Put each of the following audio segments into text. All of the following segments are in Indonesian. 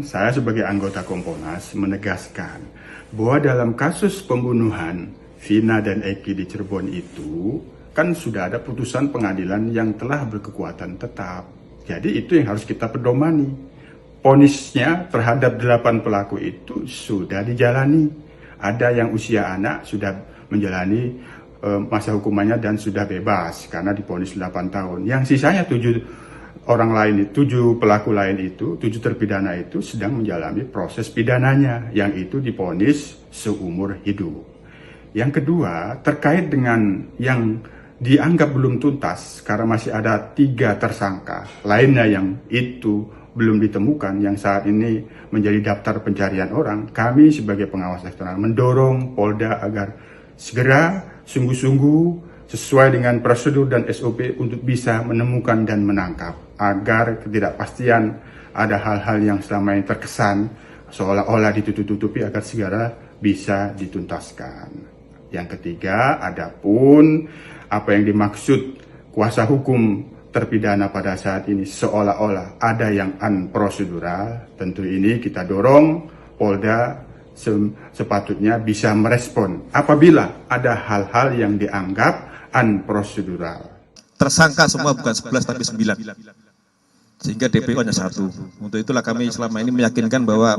Saya sebagai anggota Kompolnas menegaskan bahwa dalam kasus pembunuhan Vina dan Eki di Cirebon itu kan sudah ada putusan pengadilan yang telah berkekuatan tetap. Jadi itu yang harus kita pedomani. Vonisnya terhadap 8 pelaku itu sudah dijalani. Ada yang usia anak sudah menjalani masa hukumannya dan sudah bebas karena divonis 8 tahun. Yang sisanya 7 orang lain, 7 pelaku lain itu, 7 terpidana itu sedang menjalani proses pidananya, yang itu divonis seumur hidup. Yang kedua, terkait dengan yang dianggap belum tuntas, karena masih ada 3 tersangka lainnya yang itu belum ditemukan, yang saat ini menjadi daftar pencarian orang, kami sebagai pengawas eksternal mendorong Polda agar segera sungguh-sungguh sesuai dengan prosedur dan SOP untuk bisa menemukan dan menangkap, agar ketidakpastian ada hal-hal yang selama ini terkesan seolah-olah ditutup-tutupi agar segera bisa dituntaskan. Yang ketiga, adapun apa yang dimaksud kuasa hukum terpidana pada saat ini seolah-olah ada yang unprosedural, tentu ini kita dorong Polda sepatutnya bisa merespon apabila ada hal-hal yang dianggap unprosedural. Tersangka semua bukan 11 tapi 9. Sehingga DPO hanya 1. Untuk itulah kami selama ini meyakinkan bahwa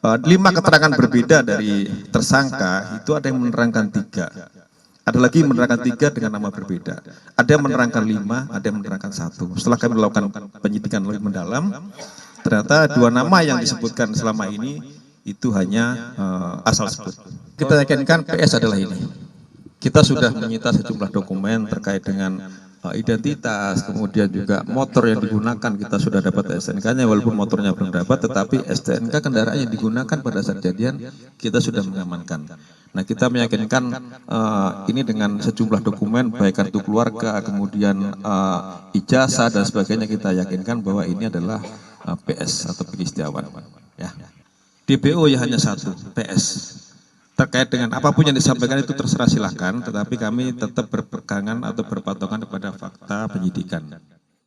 5 keterangan berbeda dari tersangka itu ada yang menerangkan 3. Ada lagi menerangkan 3 dengan nama berbeda. Ada yang menerangkan 5, ada yang menerangkan 1. Setelah kami melakukan penyidikan lebih mendalam, ternyata 2 nama yang disebutkan selama ini itu hanya asal sebut. Kita yakinkan PS adalah ini. Kita sudah menyita sejumlah dokumen terkait dengan identitas, kemudian juga motor yang digunakan kita sudah dapat STNK-nya, walaupun motornya belum dapat, tetapi STNK kendaraan yang digunakan pada saat kejadian kita sudah mengamankan. Nah, kita meyakinkan ini dengan sejumlah dokumen, baik kartu keluarga, kemudian ijazah dan sebagainya, kita yakinkan bahwa ini adalah PS atau Peggy Setiawan. Ya. DPO ya hanya 1, PS. Terkait dengan apapun yang disampaikan itu terserah silakan, tetapi kami tetap berpegangan atau berpatokan kepada fakta penyidikan.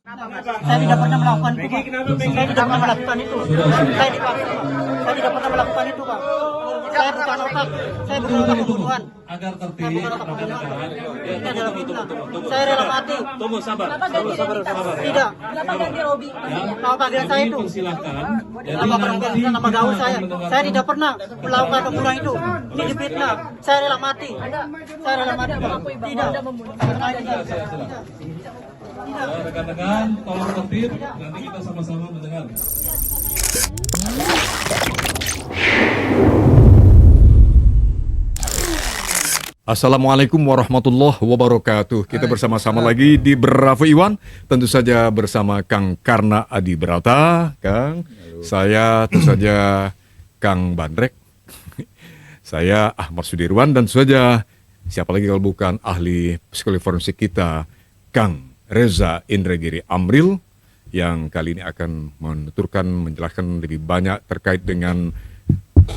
Saya tidak pernah melakukan itu, Pak. Saya tidak pernah melakukan itu. Saya dipaksa, Pak. Saya tidak pernah melakukan itu, Pak. Saya bukan otak. Saya bukan otak pembunuhan. Agar tertib, Ini adalah fitnah. Saya rela mati. tunggu sabar. Tidak. Kenapa ganti Robi? Mau panggilan saya itu. Persilahkan. Nama panggilan, nama gaul saya. Saya tidak pernah melakukan pembunuhan itu. Ini difitnah. Saya rela mati. Saya rela mati, Pak. Tidak. Rekan-rekan, tolong tertib. Nanti kita sama-sama mendengar. Assalamualaikum warahmatullahi wabarakatuh. Kita bersama-sama lagi di Bravo Iwan. Tentu saja bersama Kang Karna Adi Brata, Kang. Saya tentu saja Kang Bandrek. Saya Ahmad Sudirwan dan tentu saja siapa lagi kalau bukan ahli psikologi forensik kita, Kang Reza Indragiri Amril, yang kali ini akan menuturkan, menjelaskan lebih banyak terkait dengan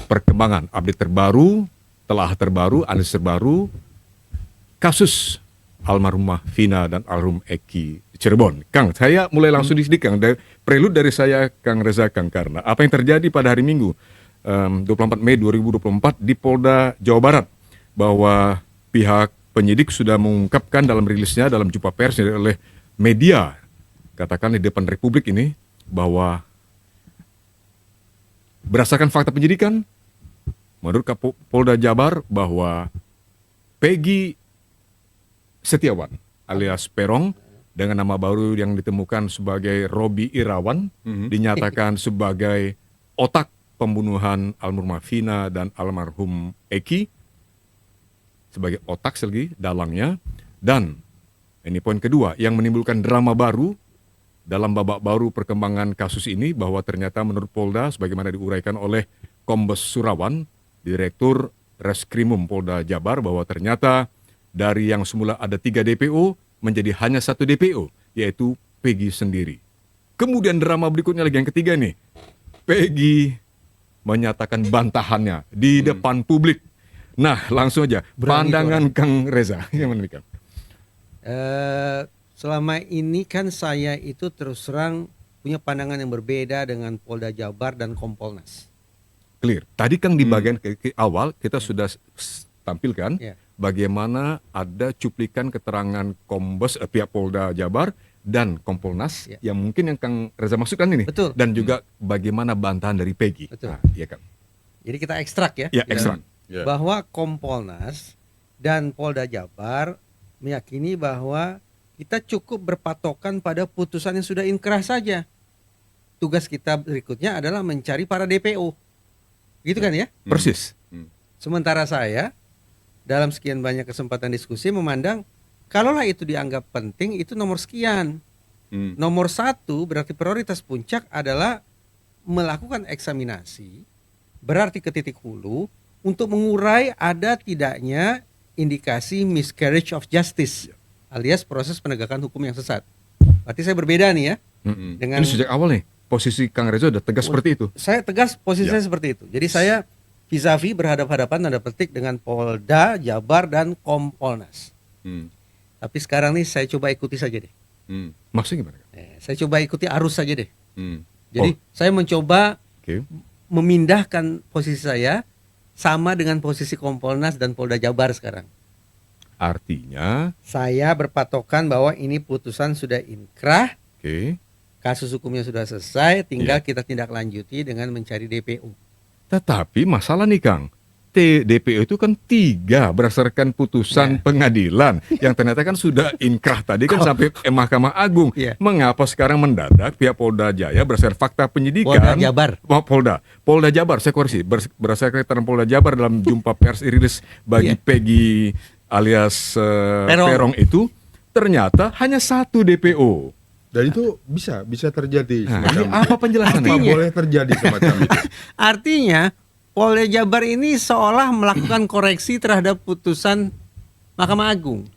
perkembangan update terbaru, telah terbaru, analisis terbaru, kasus almarhumah Vina dan almarhum Eki Cirebon. Kang, saya mulai langsung di sini, Kang. Prelude dari saya, Kang Reza, Kang Karna. Apa yang terjadi pada hari Minggu, 24 Mei 2024 di Polda Jawa Barat, bahwa pihak penyidik sudah mengungkapkan dalam rilisnya, dalam jumpa pers oleh media, katakan di depan Republik ini, bahwa berdasarkan fakta penyidikan, menurut Kapolda Jabar, bahwa Peggy Setiawan alias Perong dengan nama baru yang ditemukan sebagai Robi Irawan dinyatakan sebagai otak pembunuhan almarhumah Vina dan almarhum Eki, sebagai otak selagi dalangnya. Dan ini poin kedua yang menimbulkan drama baru dalam babak baru perkembangan kasus ini, bahwa ternyata menurut Polda, sebagaimana diuraikan oleh Kombes Surawan, Direktur Reskrimum Polda Jabar, bahwa ternyata dari yang semula ada 3 DPO menjadi hanya 1 DPO, yaitu Peggy sendiri. Kemudian drama berikutnya lagi yang ketiga nih, Peggy menyatakan bantahannya di depan publik. Nah, langsung aja pandangan Kang Reza yang menikah. Selama ini kan saya itu terus terang punya pandangan yang berbeda dengan Polda Jabar dan Kompolnas. Clear. Tadi kan di bagian awal kita sudah tampilkan Ya. bagaimana ada cuplikan keterangan Kombes pihak Polda Jabar dan Kompolnas Ya. yang mungkin yang Kang Reza maksudkan ini. Betul. Dan juga bagaimana bantahan dari Peggy. Betul. Nah, iya kan. Jadi kita ekstrak ya. Ya, Kita- ekstrak. Bahwa Kompolnas dan Polda Jabar meyakini bahwa kita cukup berpatokan pada putusan yang sudah inkrah saja. Tugas kita berikutnya adalah mencari para DPO. Gitu kan ya? Persis. Sementara saya dalam sekian banyak kesempatan diskusi memandang kalaulah itu dianggap penting itu nomor sekian. Nomor 1 berarti prioritas puncak adalah melakukan eksaminasi berarti ke titik hulu untuk mengurai ada tidaknya indikasi miscarriage of justice alias proses penegakan hukum yang sesat. Berarti saya berbeda nih ya dengan Ini sejak awal nih posisi Kang Reza udah tegas seperti itu. saya tegas posisi saya seperti itu. Jadi saya vis-a-vis berhadapan-hadapan tanda petik dengan Polda, Jabar dan Kompolnas. Tapi sekarang nih saya coba ikuti saja deh. Maksudnya gimana? Kang? Saya coba ikuti arus saja deh. Jadi Oh. saya mencoba Oke. memindahkan posisi saya sama dengan posisi Kompolnas dan Polda Jabar sekarang. Artinya, Saya berpatokan bahwa ini putusan sudah inkrah, oke. kasus hukumnya sudah selesai, tinggal kita tindak lanjuti dengan mencari DPO. Tetapi masalah nih Kang, DPO itu kan 3 berdasarkan putusan pengadilan yang ternyata kan sudah inkrah tadi kan sampai Mahkamah Agung. Iya. Mengapa sekarang mendadak pihak Polda Jaya berdasarkan fakta penyidikan? Polda Jabar. Polda Jabar, saya koreksi, berdasarkan keterangan Polda Jabar dalam jumpa pers rilis bagi Iya. Peggy alias Perong itu ternyata hanya 1 DPO. Dan itu bisa terjadi Nah, semacam ini apa penjelasannya? apa boleh terjadi semacam itu. Artinya Polda Jabar ini seolah melakukan koreksi terhadap putusan Mahkamah Agung.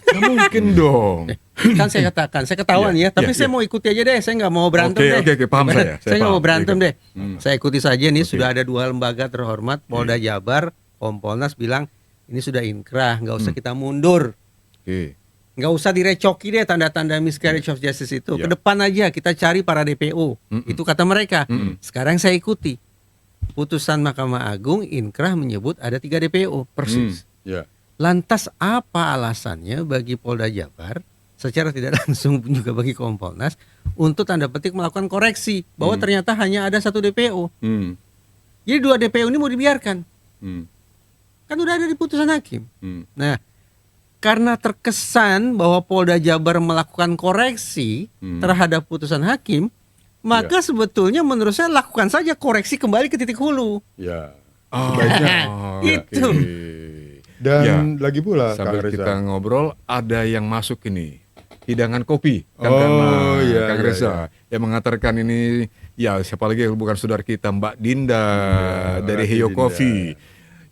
Nggak mungkin dong. Kan saya katakan, saya ketahuan Iya, ya, tapi iya, saya iya. mau ikuti aja deh, saya nggak mau berantem Oke, deh. oke, paham saya Saya nggak paham. mau berantem Iya, deh. Saya ikuti saja nih, sudah ada 2 lembaga terhormat, Polda Iya. Jabar, Kompolnas bilang ini sudah inkrah, nggak usah kita mundur. Oke. Nggak usah direcoki deh tanda-tanda miscarriage of justice itu. Ya. Ke depan aja kita cari para DPO. Itu kata mereka. Sekarang saya ikuti. Putusan Mahkamah Agung inkrah menyebut ada 3 DPO. Persis. Ya. Lantas apa alasannya bagi Polda Jabar secara tidak langsung pun juga bagi Kompolnas untuk tanda petik melakukan koreksi bahwa ternyata hanya ada 1 DPO. Jadi 2 DPO ini mau dibiarkan. Kan udah ada di putusan hakim. Nah, karena terkesan bahwa Polda Jabar melakukan koreksi terhadap putusan hakim, maka sebetulnya menurut saya lakukan saja koreksi kembali ke titik hulu. Ya. Sebaiknya Itu. Dan lagi pula Kang Sambil Reza. kita ngobrol, ada yang masuk ini hidangan kopi kan Oh, karena iya, Kang iya, Reza yang mengantarkan ini ya siapa lagi kalau bukan saudara kita Mbak Dinda dari Mbak Heyo Dinda. Coffee.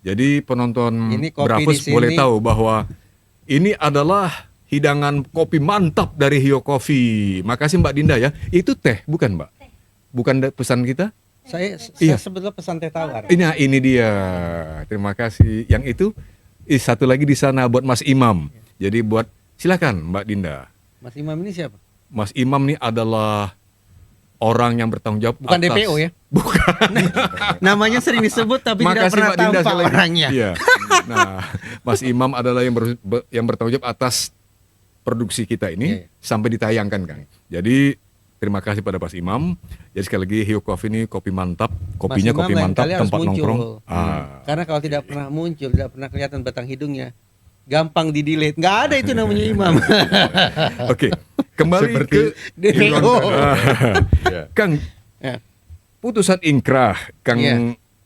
Jadi penonton Ini kopi Bravos di sini. boleh tahu bahwa ini adalah hidangan kopi mantap dari Heyo Coffee. Makasih Mbak Dinda ya. Itu teh bukan Mbak? Bukan pesan kita? Saya Iya. sebetulnya pesan teh tawar. Ini dia. Terima kasih. Yang itu satu lagi di sana buat Mas Imam. Jadi buat silakan Mbak Dinda. Mas Imam ini siapa? Mas Imam nih adalah orang yang bertanggung jawab Bukan atas- DPO ya? Bukan. Namanya sering disebut tapi tidak Makasih pernah Mbak Dinda tampak sekali lagi. orangnya. Iya. Nah, Mas Imam adalah yang bertanggung jawab atas produksi kita ini Iya. sampai ditayangkan Kang. Jadi terima kasih pada Mas Imam. Jadi sekali lagi Heyo Coffee ini kopi mantap, kopinya Mas Imam kopi lain mantap, kali harus tempat muncul. nongkrong. Karena kalau tidak pernah muncul, tidak pernah kelihatan batang hidungnya, gampang di-delete. Nggak ada itu namanya Imam. Oke, kembali Seperti ke DPO. Kang. Ya. Putusan inkrah, Kang. Iya.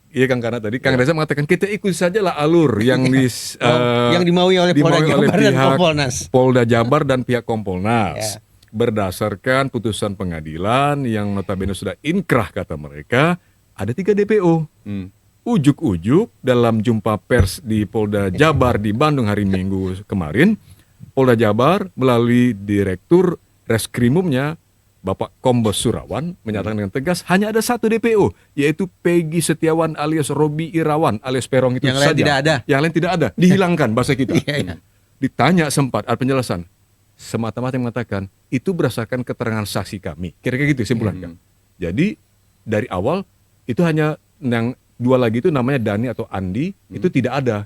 Iya Kang, karena tadi Kang Reza mengatakan kita ikut sajalah alur yang Yang dimaui oleh Polda Jabar dan pihak Kompolnas. Polda Jabar dan pihak Kompolnas. Ya. Berdasarkan putusan pengadilan yang notabene sudah inkrah kata mereka, ada 3 DPO. Ujuk-ujuk dalam jumpa pers di Polda Jabar di Bandung hari Minggu kemarin, Polda Jabar melalui Direktur Reskrimumnya Bapak Kombes Surawan menyatakan dengan tegas hanya ada 1 DPO, yaitu Peggy Setiawan alias Robi Irawan alias Perong itu Yang lain saja. tidak ada. Yang lain tidak ada, dihilangkan bahasa kita. Iya, iya. Ditanya sempat ada penjelasan. semata-mata mengatakan itu berdasarkan keterangan saksi kami. Kira-kira gitu simpulan Kang. Jadi dari awal itu hanya yang dua lagi itu namanya Dani atau Andi itu tidak ada.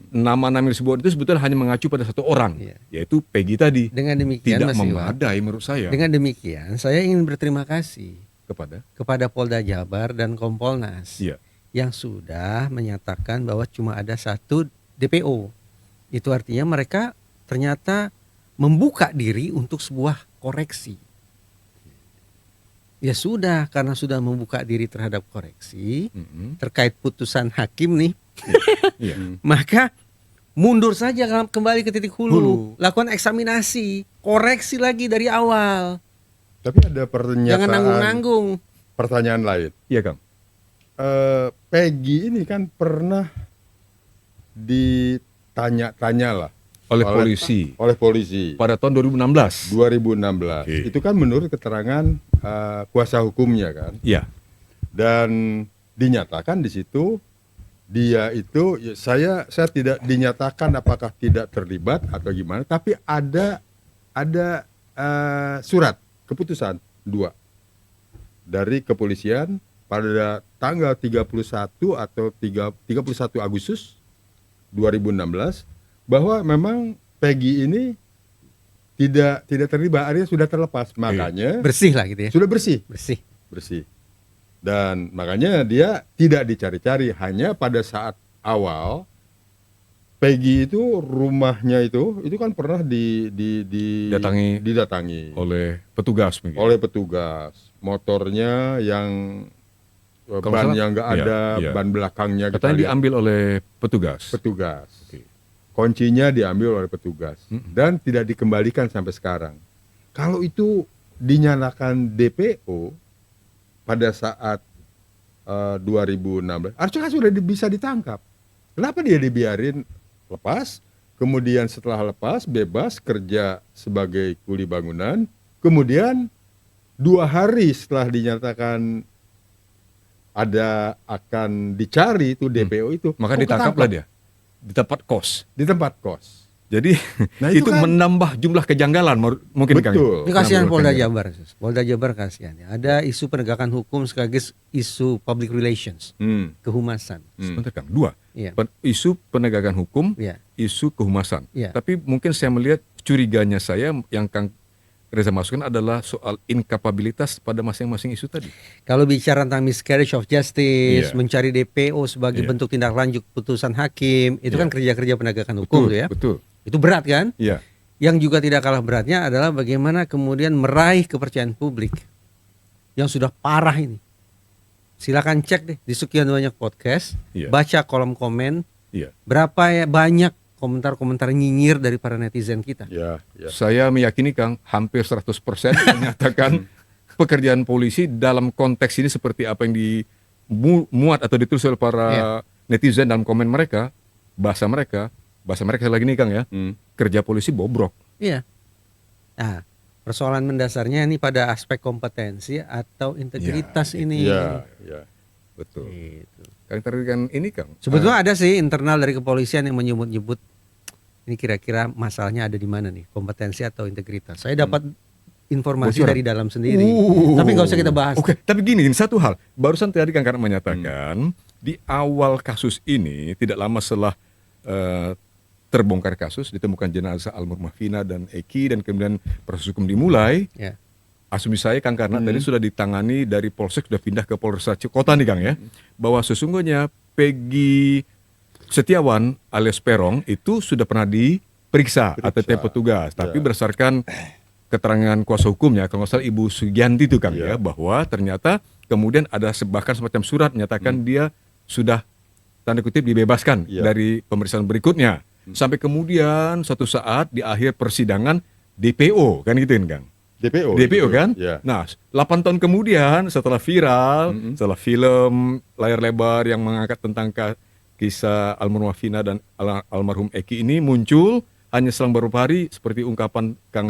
Nama-nama yang disebut itu sebetulnya hanya mengacu pada satu orang, yaitu Peggy tadi. Dengan demikian Tidak Mas Iwan, memadai menurut saya. dengan demikian saya ingin berterima kasih kepada Polda Jabar dan Kompolnas Iya. yang sudah menyatakan bahwa cuma ada satu DPO. Itu artinya mereka ternyata membuka diri untuk sebuah koreksi. Ya sudah, karena sudah membuka diri terhadap koreksi terkait putusan hakim nih, Iya. maka mundur saja kembali ke titik hulu, lakukan eksaminasi, koreksi lagi dari awal. Tapi ada pernyataan, Jangan nanggung-nanggung. pertanyaan lain. Iya Kang. Peggy ini kan pernah ditanya-tanya lah Oleh polisi oleh polisi pada tahun 2016. 2016. Oke. Itu kan menurut keterangan kuasa hukumnya kan, Iya. dan dinyatakan di situ dia itu ya, saya tidak dinyatakan apakah tidak terlibat atau gimana, tapi ada surat keputusan 2 dari kepolisian pada tanggal 31 atau 31 Agustus 2016 bahwa memang Peggy ini tidak terlibat, artinya sudah terlepas, makanya Bersih lah gitu ya. sudah bersih. Dan makanya dia tidak dicari-cari. Hanya pada saat awal Peggy itu rumahnya itu kan pernah didatangi Oleh petugas mungkin. oleh petugas. Motornya yang Kalau ban salah, yang nggak ada, iya. ban belakangnya kita Katanya lihat. diambil oleh petugas. Petugas. Kuncinya diambil oleh petugas dan tidak dikembalikan sampai sekarang. Kalau itu dinyatakan DPO pada saat 2016, harusnya kan sudah bisa ditangkap. Kenapa dia dibiarin lepas? Kemudian setelah lepas bebas kerja sebagai kuli bangunan. Kemudian 2 hari setelah dinyatakan akan dicari itu DPO itu, Maka kok ditangkaplah ketangkap? dia di tempat kos. Di tempat kos. Jadi Nah, itu itu kan- menambah jumlah kejanggalan mungkin Kang. Betul. Ini kasihan Menambah Polda kejanggalan. Jabar. Polda Jabar kasihan ya. Ada isu penegakan hukum sekaligus isu public relations, kehumasan. Sebentar Kang, 2. Iya. Isu penegakan hukum, Iya. isu kehumasan. Iya. Tapi mungkin saya melihat curiganya saya yang Kang Reza masukkan adalah soal inkapabilitas pada masing-masing isu tadi. Kalau bicara tentang miscarriage of justice, Iya. mencari DPO sebagai Iya. bentuk tindak lanjut putusan hakim, itu Iya. kan kerja-kerja penegakan hukum Betul, tuh ya. betul. Itu berat kan? Iya. Yang juga tidak kalah beratnya adalah bagaimana kemudian meraih kepercayaan publik yang sudah parah ini. Silakan cek deh di sekian banyak podcast, Iya. baca kolom komen, Iya. berapa ya banyak komentar-komentar nyinyir dari para netizen kita. Ya, ya. Saya meyakini Kang hampir 100% menyatakan pekerjaan polisi dalam konteks ini seperti apa yang dimuat atau ditulis oleh para netizen dalam komen mereka, bahasa mereka sekali lagi nih Kang ya, kerja polisi bobrok. Iya. Nah, persoalan mendasarnya ini pada aspek kompetensi atau integritas ini. Ya, ya. Betul. Gitu. Kang tadi kan ini Kang. Sebetulnya ada sih internal dari kepolisian yang menyebut-nyebut ini kira-kira masalahnya ada di mana nih, kompetensi atau integritas. Saya dapat informasi Bocoran? dari dalam sendiri. Tapi nggak usah kita bahas. Oke, tapi gini, satu hal. Barusan tadi Kang Karna menyatakan di awal kasus ini tidak lama setelah terbongkar kasus, ditemukan jenazah almarhumah Vina dan Eki dan kemudian proses hukum dimulai. Ya. Asumsi saya Kang Karna tadi sudah ditangani dari Polsek, sudah pindah ke Polres Kota nih Kang ya. Bahwa sesungguhnya Peggy Setiawan alias Perong itu sudah pernah diperiksa ATT petugas, tapi berdasarkan keterangan kuasa hukumnya, kalau nggak salah Ibu Sugianti itu Kang ya, bahwa ternyata kemudian ada bahkan semacam surat menyatakan dia sudah tanda kutip dibebaskan dari pemeriksaan berikutnya. Sampai kemudian suatu saat di akhir persidangan DPO kan gitu Kang. DPO kan? Ya. Nah, 8 tahun kemudian setelah viral, setelah film layar lebar yang mengangkat tentang kisah almarhumah Vina dan almarhum Eki ini muncul hanya selang beberapa hari seperti ungkapan Kang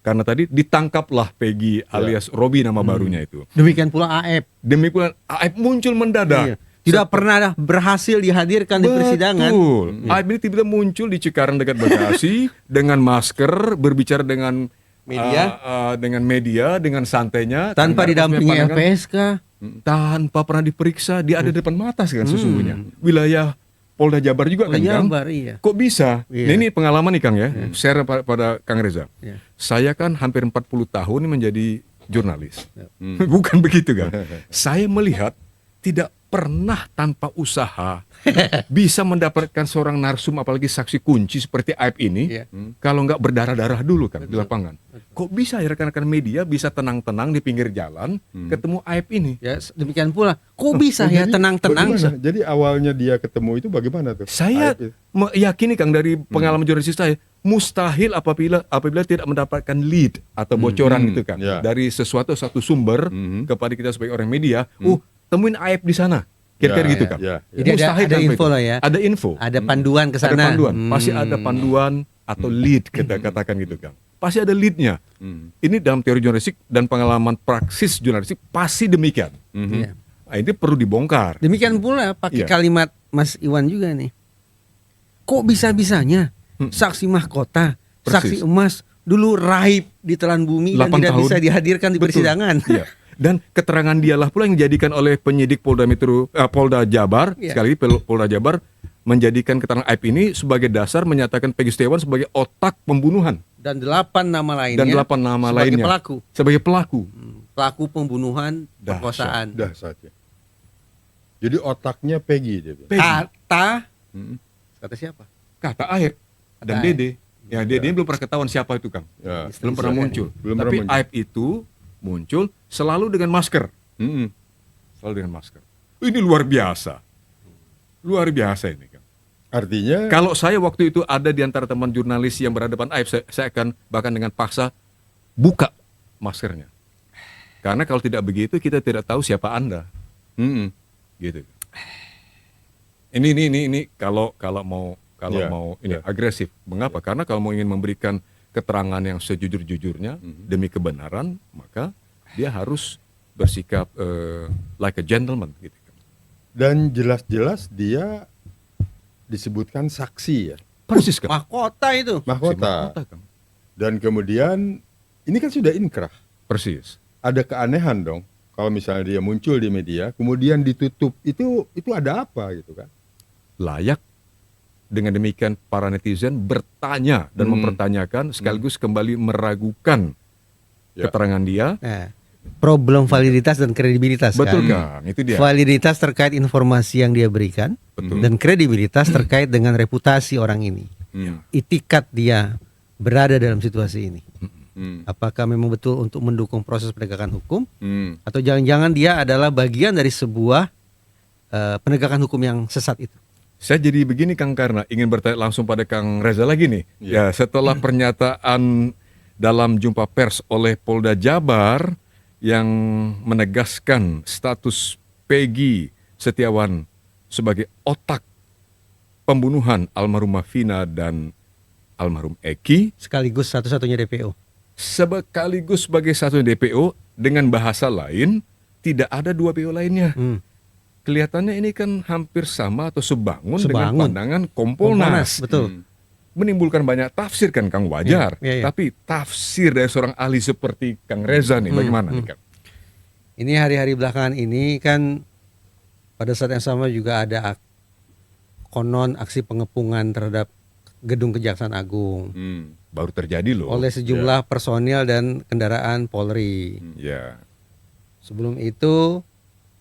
karena tadi ditangkaplah Peggy alias Robi nama barunya itu. Demikian pula AF. Demikian AF muncul mendadak. Iya. Tidak pernah berhasil dihadirkan di persidangan. Betul. Aib ini tiba-tiba muncul di Cikarang dekat Bekasi dengan masker, berbicara dengan media, dengan santainya, Tanpa dengan didampingi pandangan, LPSK. tanpa pernah diperiksa, dia ada di depan mata kan sesungguhnya. Wilayah Polda Jabar juga Polda kan, Kang? Jabar, iya. Kok bisa? Iya. Nah, ini pengalaman nih Kang ya, share pada Kang Reza. Iya. Saya kan hampir 40 tahun menjadi jurnalis. Bukan begitu kan? Saya melihat tidak pernah tanpa usaha bisa mendapatkan seorang narsum apalagi saksi kunci seperti Aib ini Iya. kalau nggak berdarah-darah dulu kan di lapangan. Kok bisa ya rekan-rekan media bisa tenang-tenang di pinggir jalan ketemu Aib ini? Ya, demikian pula. Kok bisa ya Jadi tenang-tenang? bagaimana? Jadi awalnya dia ketemu itu bagaimana tuh? Saya Aib itu. meyakini Kang dari pengalaman jurnalistik saya, mustahil apabila tidak mendapatkan lead atau bocoran gitu kan Ya. dari satu sumber kepada kita sebagai orang media. Temuin Aib di sana. Kira-kira Ya, gitu ya, kan. ya, ya. Jadi ada Mustahil tanpa info itu. lah ya. Ada info. Ada panduan ke Ada sana. panduan. Pasti ada panduan atau lead kita katakan gitu Kang. Pasti ada leadnya. Ini dalam teori jurnalistik dan pengalaman praksis jurnalistik pasti demikian. Iya. Nah, ini perlu dibongkar. Demikian pula pakai Iya. kalimat Mas Iwan juga nih. Kok bisa-bisanya saksi mahkota, Persis. saksi emas dulu raib di telan bumi dan 8 tidak tahun. bisa dihadirkan di Betul. persidangan. Iya. Dan keterangan dialah pula yang dijadikan oleh penyidik Polda Jabar, Iya. sekali lagi Polda Jabar menjadikan keterangan Aib ini sebagai dasar menyatakan Peggy Setiawan sebagai otak pembunuhan Dan 8 nama lainnya. dan 8 nama sebagai lainnya pelaku. sebagai pelaku. Pelaku pembunuhan, Dahsyat. perkosaan. Dahsyat ya. Jadi otaknya Peggy dia. bilang. Peggy. Kata siapa? Kata Aib dan Kata Aib. Dede. Ya, Dede belum pernah ketahuan siapa itu Kang. Ya. Belum pernah muncul. Belum Tapi pernah muncul. Aib itu muncul selalu dengan masker. Selalu dengan masker. Ini luar biasa. Luar biasa ini Kang. Artinya Kalau saya waktu itu ada di antara teman jurnalis yang berhadapan Aib, saya akan bahkan dengan paksa buka maskernya. Karena kalau tidak begitu kita tidak tahu siapa Anda. Gitu. Ini kalau mau Ya, ini ya. agresif. Mengapa? Karena kalau mau ingin memberikan keterangan yang sejujur-jujurnya demi kebenaran, maka dia harus bersikap like a gentleman gitu. dan jelas-jelas dia disebutkan saksi ya, Persis kan? Mahkota itu. mahkota. Kang. Dan kemudian ini kan sudah inkrah. Persis. Ada keanehan dong kalau misalnya dia muncul di media kemudian ditutup. Itu ada apa gitu kan? Layak dengan demikian para netizen bertanya dan mempertanyakan sekaligus kembali meragukan Ya. keterangan dia. Nah, problem validitas dan kredibilitas Betul kan. Kang, itu dia. Validitas terkait informasi yang dia berikan Betul. dan kredibilitas terkait dengan reputasi orang ini. Itikat dia berada dalam situasi ini. Apakah memang betul untuk mendukung proses penegakan hukum atau jangan-jangan dia adalah bagian dari sebuah penegakan hukum yang sesat itu. Saya jadi begini Kang karena ingin bertanya langsung pada Kang Reza lagi nih. Ya, setelah pernyataan dalam jumpa pers oleh Polda Jabar yang menegaskan status Peggy Setiawan sebagai otak pembunuhan almarhumah Vina dan almarhum Eki, Sekaligus satu-satunya DPO. sekaligus sebagai satu DPO dengan bahasa lain tidak ada 2 PO lainnya. Kelihatannya ini kan hampir sama atau sebangun dengan Sebangun. pandangan Kompolnas. Betul. Menimbulkan banyak tafsir kan Kang, wajar. Iya, iya. Tapi tafsir dari seorang ahli seperti Kang Reza nih bagaimana nih Kang? Ini hari-hari belakangan ini kan pada saat yang sama juga ada konon aksi pengepungan terhadap gedung Kejaksaan Agung Baru terjadi loh. oleh sejumlah personil dan kendaraan Polri. Ya. Sebelum itu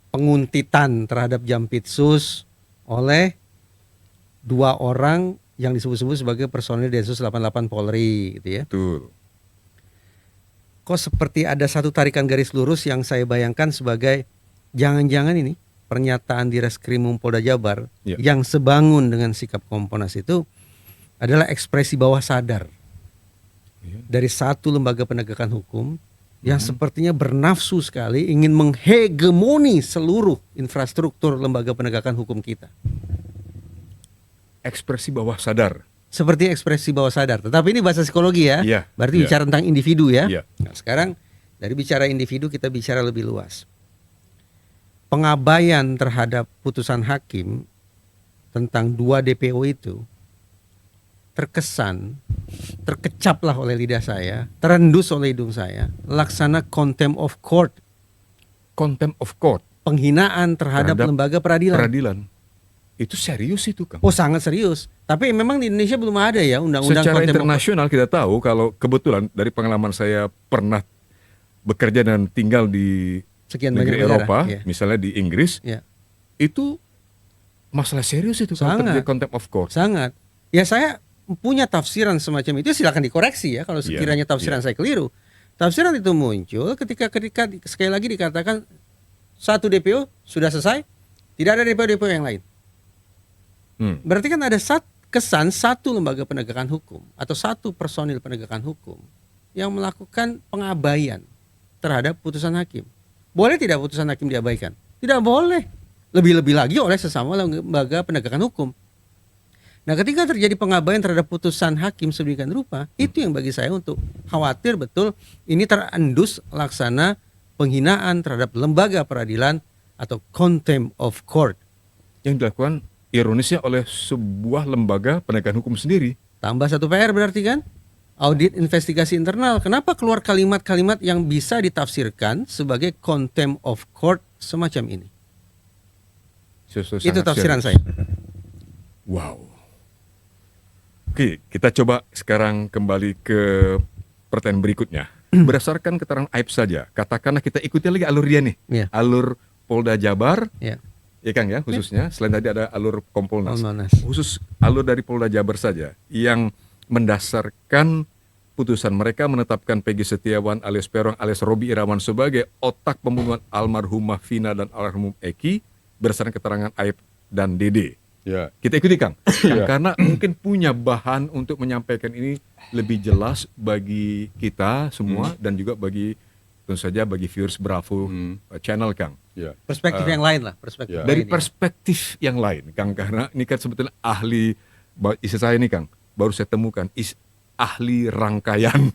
penguntitan terhadap Jampitsus oleh 2 orang yang disebut-sebut sebagai personil Densus 88 Polri gitu ya. Betul. Kok seperti ada satu tarikan garis lurus yang saya bayangkan sebagai jangan-jangan ini pernyataan di Reskrimum Polda Jabar Ya. yang sebangun dengan sikap Kompolnas itu adalah ekspresi bawah sadar dari satu lembaga penegakan hukum yang sepertinya bernafsu sekali ingin menghegemoni seluruh infrastruktur lembaga penegakan hukum kita. Ekspresi bawah sadar. Seperti ekspresi bawah sadar. Tetapi ini bahasa psikologi ya. Iya, Berarti iya. bicara tentang individu ya. Iya. Nah, sekarang dari bicara individu kita bicara lebih luas. pengabaian terhadap putusan hakim tentang 2 DPO itu terkesan, terkecaplah oleh lidah saya, terendus oleh hidung saya, laksana contempt of court, Contempt of court. penghinaan terhadap lembaga peradilan. Peradilan. Itu serius itu, Kang. Oh, sangat serius. Tapi memang di Indonesia belum ada ya undang-undang Secara contempt of court. internasional kita tahu kalau kebetulan dari pengalaman saya pernah bekerja dan tinggal di Sekian banyak negeri negara, Eropa, ya. misalnya di Inggris, Ya. itu masalah serius itu kalau Sangat. terjadi contempt of court. Sangat. Ya, saya punya tafsiran semacam itu, silakan dikoreksi ya kalau Iya, sekiranya tafsiran saya keliru. Tafsiran itu muncul ketika sekali lagi dikatakan 1 DPO sudah selesai, tidak ada DPO-DPO yang lain. Berarti kan ada kesan satu lembaga penegakan hukum atau satu personil penegakan hukum yang melakukan pengabaian terhadap putusan hakim. Boleh tidak putusan hakim diabaikan? Tidak boleh. Lebih-lebih lagi oleh sesama lembaga penegakan hukum. Nah, ketika terjadi pengabaian terhadap putusan hakim sedemikian rupa, itu yang bagi saya untuk khawatir betul ini terendus laksana penghinaan terhadap lembaga peradilan atau contempt of court. Yang dilakukan ironisnya oleh sebuah lembaga penegakan hukum sendiri. Tambah satu PR berarti kan? Audit investigasi internal. Kenapa keluar kalimat-kalimat yang bisa ditafsirkan sebagai contempt of court semacam ini? Itu tafsiran saya. Wow. Oke, kita coba sekarang kembali ke pertanyaan berikutnya. Berdasarkan keterangan Aib saja, katakanlah kita ikuti lagi alur dia nih. Iya. Alur Polda Jabar, Ya. ya Kang ya khususnya. Selain tadi ada alur Kompolnas. Kompolnas. Khusus alur dari Polda Jabar saja yang mendasarkan putusan mereka menetapkan Peggy Setiawan alias Peron alias Robi Irawan sebagai otak pembunuhan almarhumah Vina dan almarhum Eki berdasarkan keterangan Aib dan Dede. Ya. Kita ikuti Kang. Ya. Karena mungkin punya bahan untuk menyampaikan ini lebih jelas bagi kita semua dan juga bagi tentu saja bagi viewers Bravo channel Kang. Ya. Perspektif yang lain lah, perspektif Ya. Dari lain ya. perspektif yang lain Kang, karena ini kan sebetulnya ahli, istri saya ini Kang, baru saya temukan ahli rangkaian.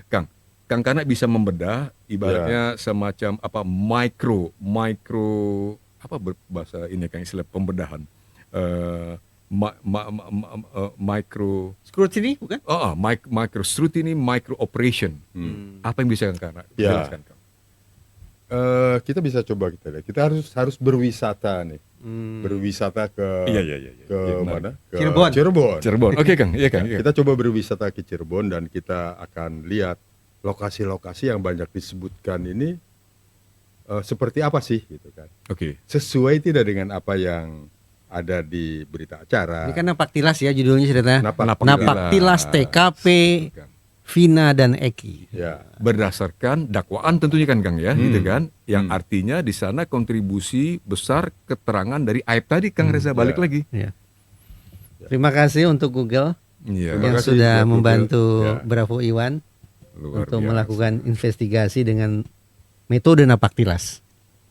Kang karena bisa membedah ibaratnya semacam apa micro apa bahasa ini Kang istilah pembedahan micro Scrutiny bukan? micro scrutiny, micro operation. Apa yang bisa Kang Ya. jelaskan Kang? Kita bisa coba kita lihat. Kita harus berwisata nih. Berwisata ke Iya. ke Iya, benar. mana? Ke Cirebon. Cirebon. Oke Kang, iya Kang. Iya. Kita coba berwisata ke Cirebon dan kita akan lihat lokasi-lokasi yang banyak disebutkan ini seperti apa sih gitu kan. Oke. Sesuai tidak dengan apa yang ada di berita acara. Ini kan napak tilas ya judulnya ceritanya. Napak Napak tilas TKP Vina dan Eki. Ya. Berdasarkan dakwaan tentunya kan Kang ya, gitu kan, yang artinya di sana kontribusi besar keterangan dari Aib tadi Kang Reza balik Ya. lagi. Ya. Terima kasih untuk Google Iya. Terima yang kasih sudah buat membantu Google. Ya. Bravo Iwan Luar untuk biasa. melakukan investigasi dengan metode napak tilas.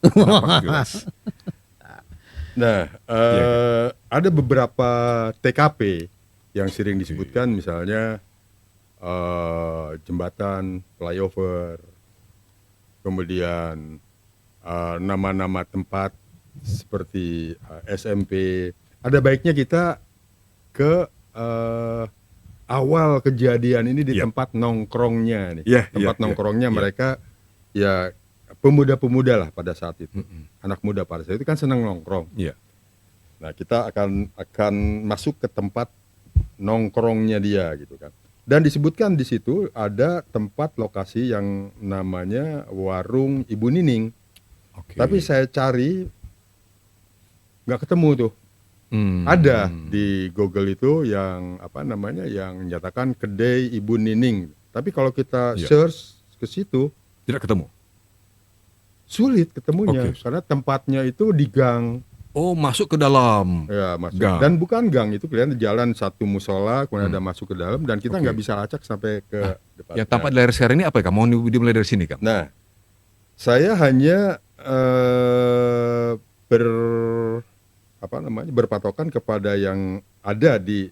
Napak tilas. Nah, ada beberapa TKP yang sering disebutkan, misalnya jembatan, flyover, kemudian nama-nama tempat seperti SMP. Ada baiknya kita ke awal kejadian ini di Iya. tempat nongkrongnya nih. Iya, Tempat iya, nongkrongnya iya. mereka ya pemuda-pemuda lah pada saat itu. Anak muda pada saat itu kan senang nongkrong. Iya. Nah, kita akan masuk ke tempat nongkrongnya dia gitu kan. Dan disebutkan di situ ada tempat lokasi yang namanya Warung Ibu Nining. Oke. Tapi saya cari nggak ketemu tuh. Hmm. Ada di Google itu yang apa namanya yang menyatakan kedai Ibu Nining. Tapi kalau kita Iya. search ke situ Tidak ketemu. sulit ketemunya Oke. karena tempatnya itu di gang. Oh, masuk ke dalam. Ya, masuk. Gang. Dan bukan gang, itu kelihatan jalan satu musola, kemudian ada masuk ke dalam dan kita Oke. nggak bisa acak sampai ke depan. Yang tampak di layar sekarang ini apa ya Kang? Mau dimulai dari sini Kang? Nah, saya hanya berpatokan kepada yang ada di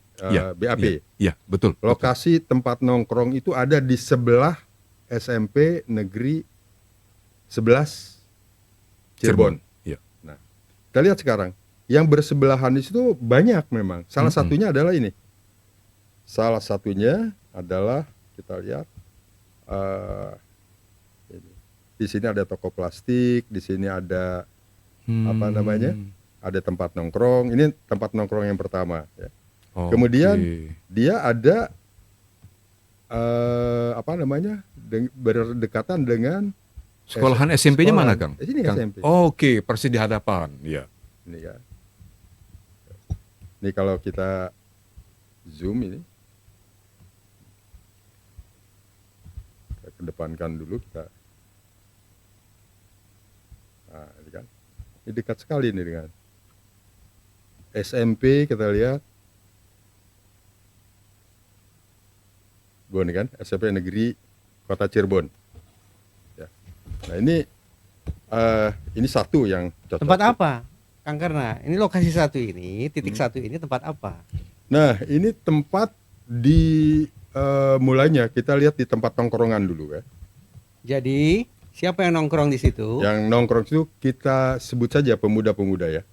BAP. Iya, betul. Lokasi tempat nongkrong itu ada di sebelah SMP Negeri 11 Cirebon. Iya. Nah, kita lihat sekarang yang bersebelahan di situ banyak memang. Salah satunya adalah ini. Salah satunya adalah kita lihat ini. Di sini ada toko plastik, di sini ada apa namanya? Ada tempat nongkrong. Ini tempat nongkrong yang pertama. Ya. Kemudian dia ada apa namanya? Berdekatan dengan Sekolahan SMP-nya mana, Kang? Di sini Kang? SMP. Oke, persis di hadapan. Ya. Ini kan. Ini kalau kita zoom ini. Kita kedepankan dulu kita. Nah, ini kan. Ini dekat sekali ini dengan SMP kita lihat. Ini kan, SMP Negeri Kota Cirebon. Ya. Nah, ini satu yang cocok. Tempat apa? Kang Karna, ini lokasi satu ini, titik satu ini tempat apa? Nah, ini tempat di mulanya kita lihat di tempat nongkrongan dulu ya. Jadi siapa yang nongkrong di situ? Yang nongkrong itu kita sebut saja pemuda-pemuda ya.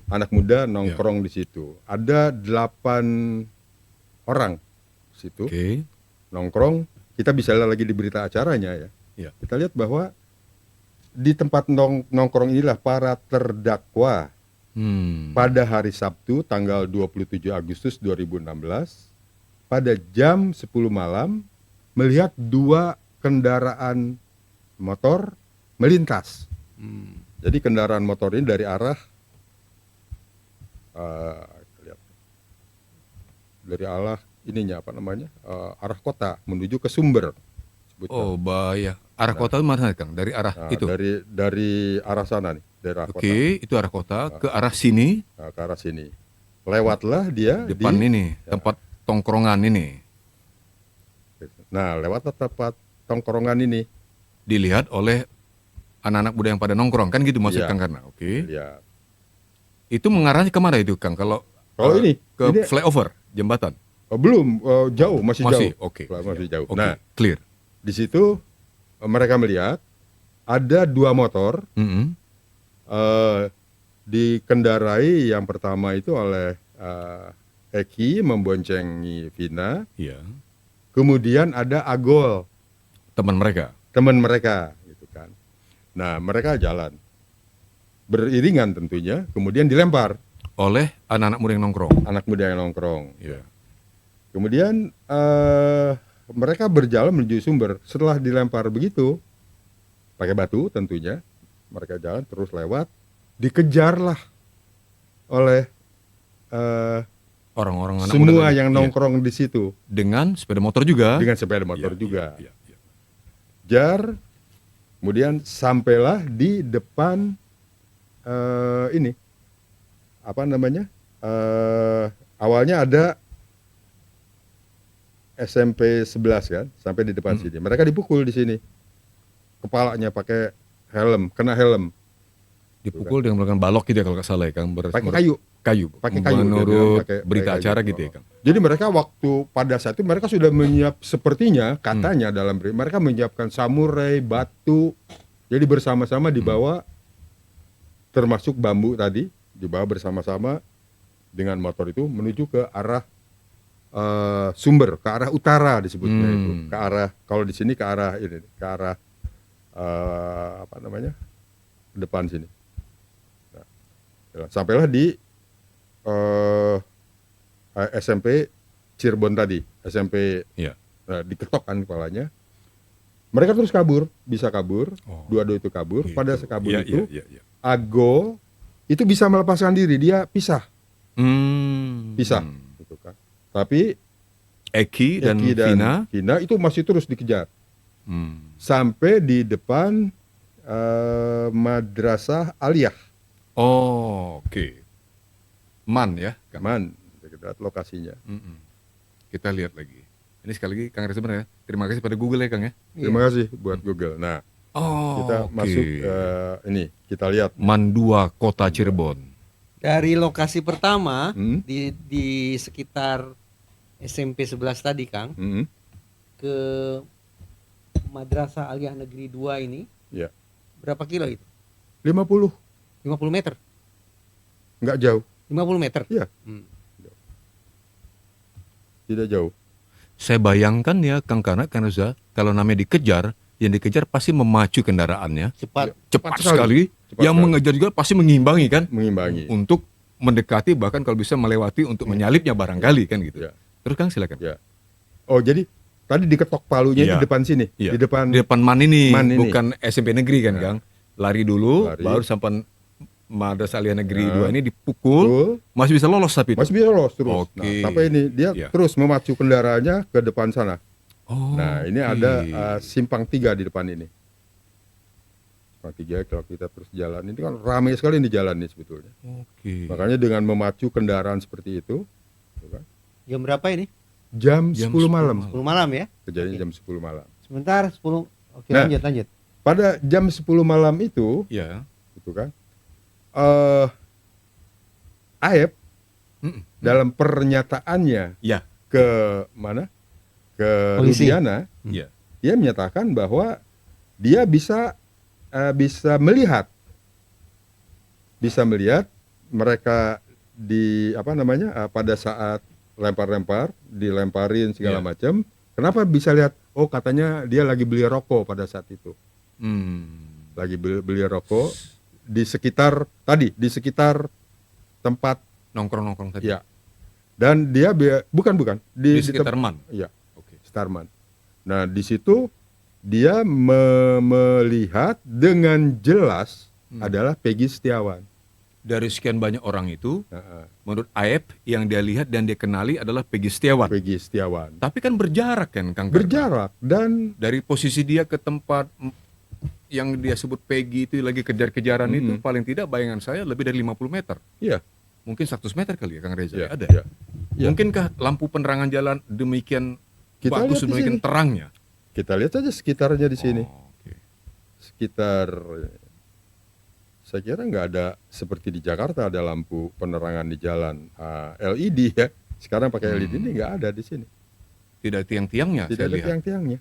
Anak muda nongkrong di situ. Ada 8 orang di situ. Oke. Nongkrong. Kita bisa lihat lagi di berita acaranya ya. Ya. Kita lihat bahwa di tempat nongkrong inilah para terdakwa pada hari Sabtu tanggal 27 Agustus 2016 pada jam 10 malam melihat 2 kendaraan motor melintas. Jadi kendaraan motor ini dari arah ininya apa namanya arah kota menuju ke Sumber. Oh, bahaya. Arah kota mana, Kang? Dari arah itu? Dari arah sana nih, dari arah kota. Oke, itu arah kota ke arah sini. Nah, ke arah sini. Lewatlah dia Depan ini, tempat tongkrongan ini. Nah, lewatlah tempat tongkrongan ini. Dilihat oleh anak-anak muda yang pada nongkrong, kan gitu maksud Iya. Kang Karna? Oke. Lihat. Itu mengarahnya kemana itu, Kang? Kalau Ini ke ini- flyover, jembatan? belum jauh, masih jauh. Oke. Masih jauh. Oke, Nah, clear. di situ mereka melihat ada 2 motor dikendarai yang pertama itu oleh Eki memboncengi Vina, Iya. kemudian ada Agol Teman mereka. teman mereka gitu kan. Nah, mereka jalan beriringan tentunya, kemudian dilempar Oleh anak-anak muda yang nongkrong. anak muda yang nongkrong. Iya. Kemudian mereka berjalan menuju Sumber. Setelah dilempar begitu, pakai batu tentunya, mereka jalan terus lewat, dikejarlah oleh Orang-orang anak semua muda yang iya. nongkrong di situ Dengan sepeda motor juga. dengan sepeda motor Iya, juga. iya, iya. Jar, kemudian sampailah di depan ini, apa namanya? Awalnya ada SMP 11 kan, sampai di depan sini. Mereka dipukul di sini. Kepalanya pakai helm, kena helm, Dipukul dengan menggunakan balok gitu ya kalau nggak salah ya, Kang. pakai kayu. Pakai Pakai kayu. Menurut Pakai berita kayu. acara gitu ya, Kang. Jadi mereka waktu pada saat itu mereka sudah sepertinya katanya dalam berita mereka menyiapkan samurai, batu. Jadi bersama-sama dibawa termasuk bambu tadi dibawa bersama-sama dengan motor itu menuju ke arah Sumber, ke arah utara disebutnya itu. Ke arah kalau di sini ke arah ini, ke arah apa namanya? Depan sini. Nah, sampailah di SMP Cirebon tadi, SMP Iya. diketok kan kepalanya. Mereka terus kabur, bisa kabur, dua-dua itu kabur. Gitu. Pada sekabur Iya, itu, iya, iya, iya. Ago itu bisa melepaskan diri, dia pisah, pisah, Hmm. gitu kan. Tapi Eki dan Eki Vina. Vina itu masih terus dikejar sampai di depan Madrasah Aliyah, Oh, oke. Man ya, Kang. Man, dekat lokasinya. Kita lihat lagi. Ini sekali lagi Kang Resemer ya. Terima kasih pada Google ya, Kang ya. Terima kasih buat Google. Nah, kita oke. masuk ini, kita lihat. Man 2 Kota Cirebon. Dari lokasi pertama Hmm. di sekitar SMP 11 tadi, Kang, Mm-mm. ke Madrasah Aliyah Negeri 2 ini Ya. berapa kilo itu? 50, 50 meter. nggak jauh. 50 meter. Iya. Hmm. Tidak jauh. Saya bayangkan ya Kang Reza, kalau namanya dikejar, yang dikejar pasti memacu kendaraannya, Cepat. cepat sekali. sekali. Cepat Yang sekali. mengejar juga pasti mengimbangi kan, Mengimbangi. untuk mendekati bahkan kalau bisa melewati untuk menyalipnya barangkali kan gitu. Ya. Terus Kang silakan. Ya. Oh, jadi tadi diketok palunya Iya. di depan sini, Iya. di depan Di depan MAN ini, MAN ini. bukan SMP negeri kan Kang. Lari dulu, Lari. baru sampai Madrasah Aliyah Negeri Nah. 2 ini dipukul, Betul. masih bisa lolos tapi itu. Masih bisa lolos terus. Oke. Nah, tapi ini dia Iya. terus memacu kendaraannya ke depan sana. Oh, Nah, ini oke. ada simpang 3 di depan ini. Simpang 3 kalau kita terus jalan, ini kan ramai sekali di jalan ini sebetulnya. Oke. Makanya dengan memacu kendaraan seperti itu, gitu kan, Jam berapa ini? jam 10 malam. 10 malam ya. Kejadian jam 10 malam. Sebentar 10. Oke, Nah. lanjut. Pada jam 10 malam itu, Ya. gitu kan, Aep Mm-mm. dalam pernyataannya Ya. ke mana? Ke Polisi. Rudiana, Ya. dia menyatakan bahwa dia bisa melihat mereka di apa namanya pada saat lempar-lempar, dilemparin segala Iya. macam. Kenapa bisa lihat? Oh, katanya dia lagi beli rokok pada saat itu. Lagi beli rokok di sekitar tempat, Nongkrong tadi. ya. Dan dia bukan Di sekitar MAN. Iya, Oke. Starman. Nah, di situ dia melihat dengan jelas adalah Peggy Setiawan. Dari sekian banyak orang itu, Nah, menurut Aep yang dia lihat dan dia kenali adalah Peggy Setiawan. Peggy Setiawan. Tapi kan berjarak kan Kang Karna? Berjarak dan Dari posisi dia ke tempat yang dia sebut Peggy itu lagi kejar-kejaran itu, paling tidak bayangan saya lebih dari 50 meter. iya, Mungkin 100 meter kali ya Kang Reza. iya, Ada. iya. Iya. Mungkinkah lampu penerangan jalan demikian Kita bagus, lihat di demikian sini. terangnya? Kita lihat saja sekitarnya di sini. Oh, oke. Sekitar, saya kira nggak ada seperti di Jakarta ada lampu penerangan di jalan LED ya. Sekarang pakai LED ini nggak ada di sini. Tidak ada tiang-tiangnya Tidak saya ada lihat. tiang-tiangnya.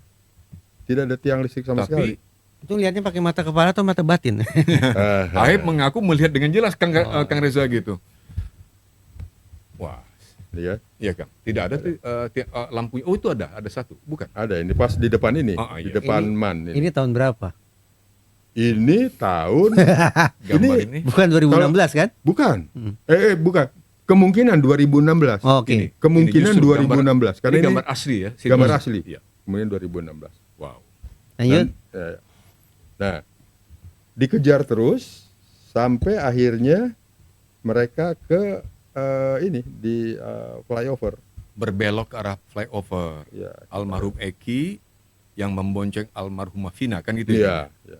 Tidak ada tiang listrik sama sekali. Tapi Itu lihatnya pakai mata kepala atau mata batin? Aep mengaku melihat dengan jelas Kang Reza gitu. Wah, Iya, iya Kang. Tidak ada tuh lampunya. Oh, itu ada satu. Bukan. ada ini pas di depan ini, Oh, di iya. depan Ini- MAN ini. Ini tahun berapa? Ini tahun Gambar ini. Bukan 2016 kan? bukan. Hmm. Bukan. Kemungkinan 2016. Oh, Oke. Kemungkinan Ini justru 2016 karena ini ini gambar asli ya. gambar situasi. asli. Iya. Kemudian 2016. Wow. Lanjut. Nah, dikejar terus sampai akhirnya mereka ke ini di flyover. Berbelok ke arah flyover. Ya, Almarhum Eki yang membonceng almarhumah Vina kan gitu iya, ya. ya.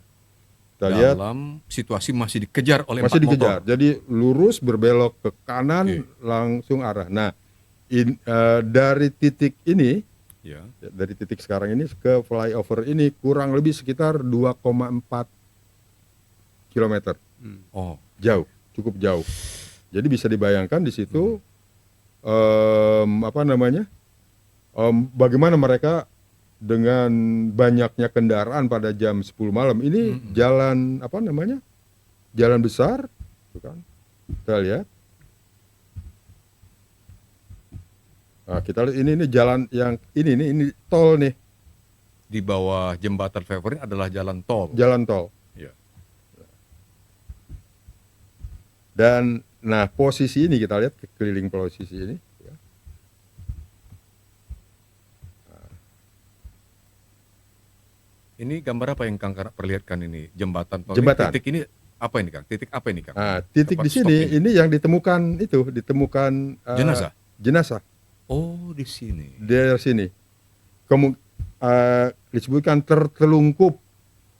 Kita lihat Dalam situasi masih dikejar oleh masih empat dikejar. motor. Jadi lurus berbelok ke kanan Oke. langsung arah. Nah, dari titik ini, Ya. dari titik sekarang ini ke flyover ini kurang lebih sekitar 2,4 kilometer. Oh, Jauh, cukup jauh. Jadi bisa dibayangkan di situ apa namanya? Bagaimana mereka dengan banyaknya kendaraan pada jam 10 malam ini jalan apa namanya? Jalan besar, gitu kan? Kita lihat. Nah, kita lihat ini jalan yang ini tol nih, di bawah jembatan flyover ini adalah jalan tol. jalan tol. Ya. Dan nah posisi ini kita lihat keliling posisi ini. Ya. Ini gambar apa yang Kang Karna perlihatkan ini? Jembatan tol. Jembatan. Ini, titik ini apa ini Kang? Titik apa ini Kang? Nah, titik Tempat di stop sini ini yang ditemukan Jenazah? Jenazah Oh, di sini. dari sini. Disebutkan tertelungkup,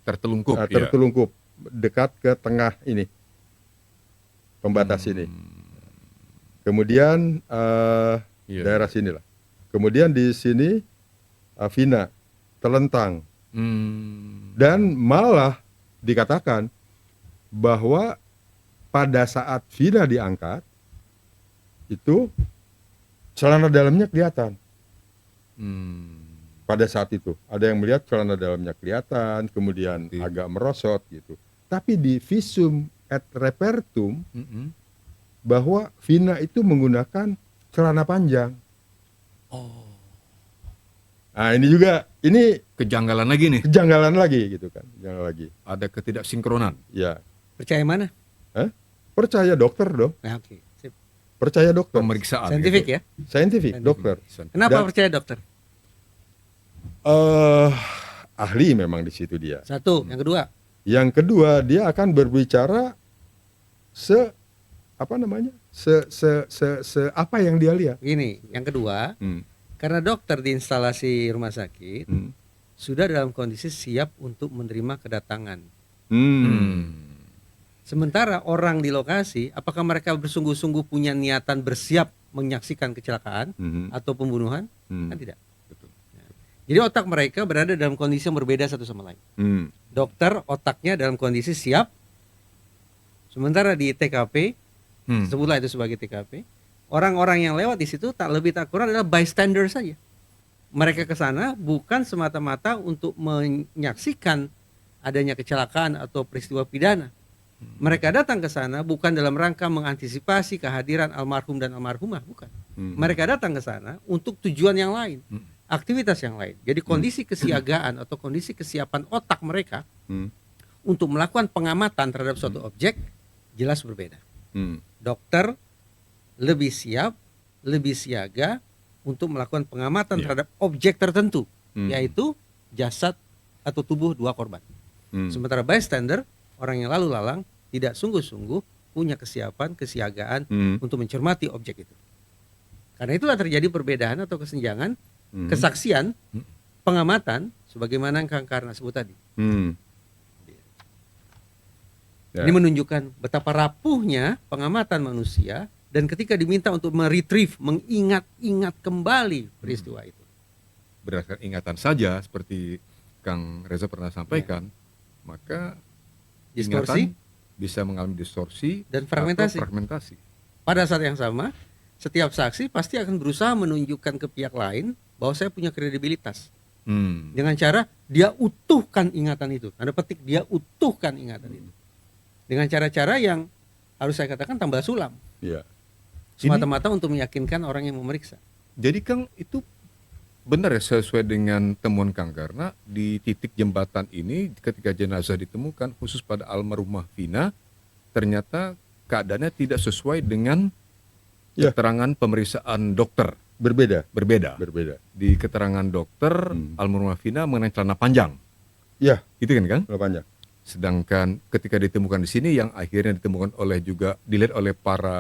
Tertelungkup. ya. tertelungkup dekat ke tengah ini pembatas ini. Kemudian Iya. daerah sinilah. Kemudian di sini Vina terlentang. Dan malah dikatakan bahwa pada saat Vina diangkat itu celana dalamnya kelihatan. Pada saat itu ada yang melihat celana dalamnya kelihatan, kemudian Iya. agak merosot gitu. tapi di visum et repertum Mm-mm. bahwa Vina itu menggunakan celana panjang. Nah ini juga, ini Kejanggalan lagi nih. kejanggalan lagi gitu kan, kejanggalan lagi. Ada ketidaksinkronan. Ya, Percaya mana? percaya dokter dong, Nah, oke. Sip. percaya dokter, Pemeriksaan. Saintifik gitu. ya. saintifik dokter. Kenapa Dan- percaya dokter? Ahli memang di situ dia. Satu, yang kedua. Yang kedua dia akan berbicara apa namanya, apa yang dia lihat. Begini, yang kedua, Hmm. karena dokter di instalasi rumah sakit Hmm. sudah dalam kondisi siap untuk menerima kedatangan. Hmm. Sementara orang di lokasi, apakah mereka bersungguh-sungguh punya niatan bersiap menyaksikan kecelakaan Hmm. atau pembunuhan? Hmm. Kan tidak. Nah, jadi otak mereka berada dalam kondisi yang berbeda satu sama lain. Hmm. Dokter otaknya dalam kondisi siap, sementara di TKP, sebutlah itu sebagai TKP, orang-orang yang lewat di situ tak lebih tak kurang adalah bystander saja. Mereka ke sana bukan semata-mata untuk menyaksikan adanya kecelakaan atau peristiwa pidana. Mereka datang ke sana bukan dalam rangka mengantisipasi kehadiran almarhum dan almarhumah, bukan. Mereka datang ke sana untuk tujuan yang lain, aktivitas yang lain. Jadi kondisi kesiagaan atau kondisi kesiapan otak mereka Hmm. untuk melakukan pengamatan terhadap suatu objek jelas berbeda. Hmm. Dokter lebih siap, lebih siaga untuk melakukan pengamatan Iya. terhadap objek tertentu, Hmm. yaitu jasad atau tubuh dua korban. Hmm. Sementara bystander, orang yang lalu lalang, tidak sungguh-sungguh punya kesiapan, kesiagaan Hmm. untuk mencermati objek itu. Karena itulah terjadi perbedaan atau kesenjangan Hmm. kesaksian, pengamatan, sebagaimana yang Kang Karna sebut tadi. Hmm. Ya. Ini menunjukkan betapa rapuhnya pengamatan manusia, dan ketika diminta untuk meretrieve, mengingat-ingat kembali peristiwa itu. Berdasarkan ingatan saja seperti Kang Reza pernah sampaikan, maka Distorsi ingatan bisa mengalami distorsi dan fragmentasi. atau fragmentasi. Pada saat yang sama, setiap saksi pasti akan berusaha menunjukkan ke pihak lain bahwa saya punya kredibilitas. Dengan cara dia utuhkan ingatan itu. Tanda petik, dia utuhkan ingatan itu. Dengan cara-cara yang harus saya katakan tambal sulam. Ya. Semata-mata untuk meyakinkan orang yang memeriksa. Jadi Kang, itu benar ya sesuai dengan temuan Kang, karena di titik jembatan ini ketika jenazah ditemukan khusus pada almarhumah Vina, ternyata keadaannya tidak sesuai dengan Ya. keterangan pemeriksaan dokter. Berbeda. Berbeda. Di keterangan dokter almarhumah Vina mengenai celana panjang. Ya, Itu kan Kang? kalau panjang. Sedangkan ketika ditemukan di sini yang akhirnya ditemukan oleh juga dilihat oleh para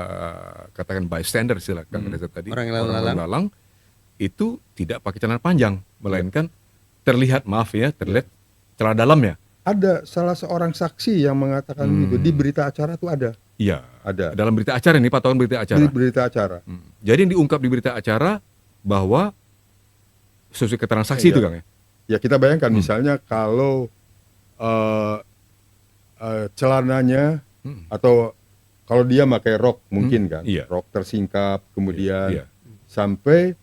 katakan bystander silakan Reza tadi, Orang yang lalu lalang. lalang, itu tidak pakai celana panjang, melainkan terlihat terlihat celana dalamnya. Ada salah seorang saksi yang mengatakan begitu, di berita acara tuh ada. Iya. Ada. Dalam berita acara ini, patokan berita acara. Di berita acara. Jadi yang diungkap di berita acara bahwa sesuai keterangan saksi Iya. itu Kang ya. Ya kita bayangkan misalnya kalau celananya atau kalau dia pakai rok mungkin kan, Iya. rok tersingkap, kemudian Iya. sampai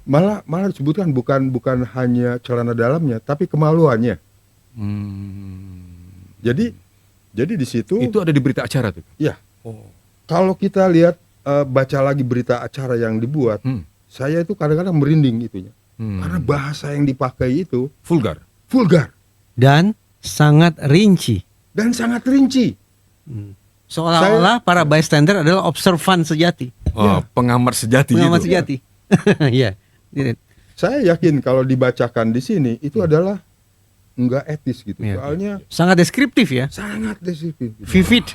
malah disebutkan bukan hanya celana dalamnya, tapi kemaluannya. Jadi di situ, Itu ada di berita acara tuh. ya kalau kita lihat baca lagi berita acara yang dibuat, saya itu kadang-kadang merinding itunya, karena bahasa yang dipakai itu Vulgar. vulgar Dan sangat rinci. dan sangat rinci. Seolah-olah para bystander adalah observan sejati. Pengamat sejati. Pengamat gitu. sejati. Iya. Saya yakin kalau dibacakan di sini itu adalah enggak etis gitu. Iya. Soalnya Sangat deskriptif ya. sangat disiplin. Vivid.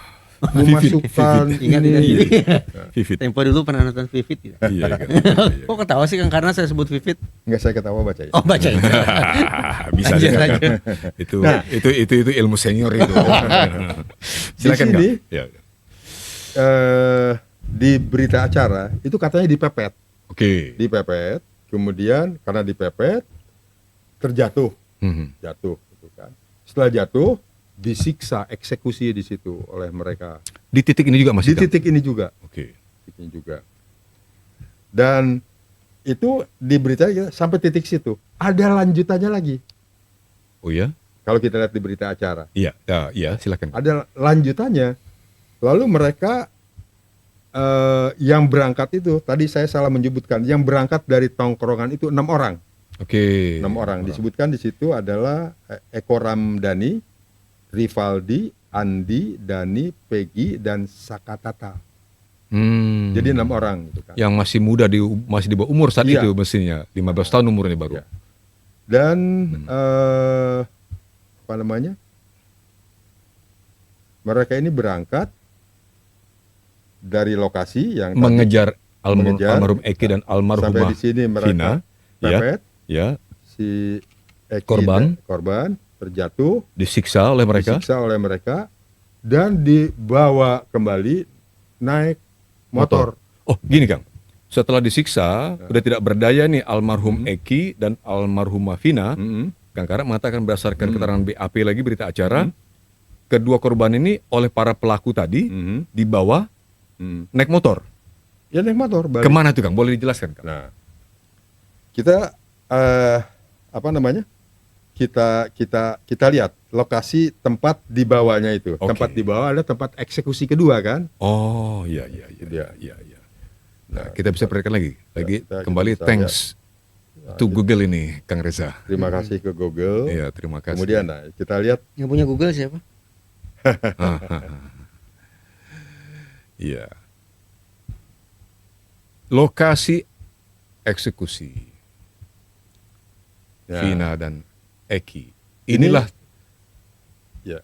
Memasukkan Ingat ini. tidak? Vivid. Tempo dulu pernah nonton Vivid tidak? Iya. Kok ketawa sih Kang karena saya sebut Vivid? Enggak, saya ketawa baca ya. Oh baca itu. Bisa Lanjut, juga. lanjut. Itu ilmu senior itu. Silakan Di sini, Kang. Ya. di berita acara itu katanya dipepet. Oke. Dipepet, kemudian karena dipepet terjatuh, jatuh gitu kan. Setelah jatuh disiksa, eksekusi di situ oleh mereka. Di titik ini juga Di masih Kang? titik ini juga. Oke. Titik ini juga. Dan itu di berita sampai titik situ. Ada lanjutannya lagi. Oh ya? Kalau kita lihat di berita acara, Iya, iya, silakan. ada lanjutannya. Lalu mereka yang berangkat itu, tadi saya salah menyebutkan, yang berangkat dari tongkrongan itu 6 orang. Oke. 6 orang. Disebutkan di situ adalah Eko Ramdhani, Rivaldi, Andi, Dani, Peggy, dan Sakatata. Jadi 6 orang gitu kan. Yang masih muda, masih di bawah umur saat Iya. itu mestinya. 15 tahun umurnya baru. Iya. Dan apa namanya? Mereka ini berangkat dari lokasi yang tadi Mengejar mengejar, almarhum Eki dan sampai almarhumah di sini Vina. mereka Ya, pepet, ya, si Eki Korban. terjatuh, disiksa oleh mereka. disiksa oleh mereka, dan dibawa kembali naik motor. Oh, gini Kang. Setelah disiksa, udah tidak berdaya nih almarhum Eki dan almarhumah Vina. Kang Karna mengatakan berdasarkan keterangan BAP lagi berita acara, kedua korban ini oleh para pelaku tadi dibawa naik motor. Ya naik motor balik. Kemana tuh Kang? Boleh dijelaskan Kang? Nah, kita apa namanya? Kita lihat lokasi tempat dibawanya itu. Oke. Tempat dibawa ada tempat eksekusi kedua kan? Oh, iya. Dia. Nah, kita bisa perhatikan lagi. kita Kembali bisa thanks to Google ini, Kang Reza. Terima kasih ke Google. Iya, terima kasih. Kemudian kita lihat Yang punya Google siapa? Iya. Lokasi eksekusi ya, Vina dan Eki. Inilah ya.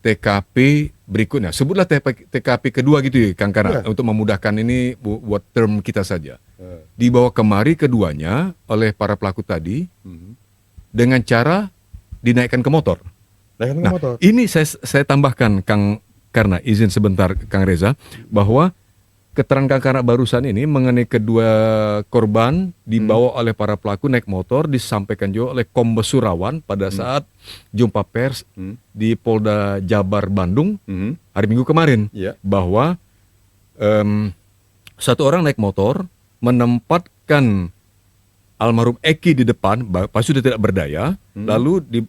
TKP berikutnya. Sebutlah TKP kedua gitu ya, Kang Karna, Ya. untuk memudahkan ini buat term kita saja. Eh, Dibawa kemari keduanya oleh para pelaku tadi dengan cara dinaikkan ke motor. naikkan ke Nah, motor. ini saya tambahkan Kang Karna, izin sebentar Kang Reza, bahwa keterangan Kang Karna barusan ini mengenai kedua korban dibawa oleh para pelaku naik motor disampaikan juga oleh Kombes Surawan pada saat jumpa pers di Polda Jabar Bandung hari Minggu kemarin, Iya. bahwa satu orang naik motor menempatkan almarhum Eki di depan, pas sudah tidak berdaya, lalu di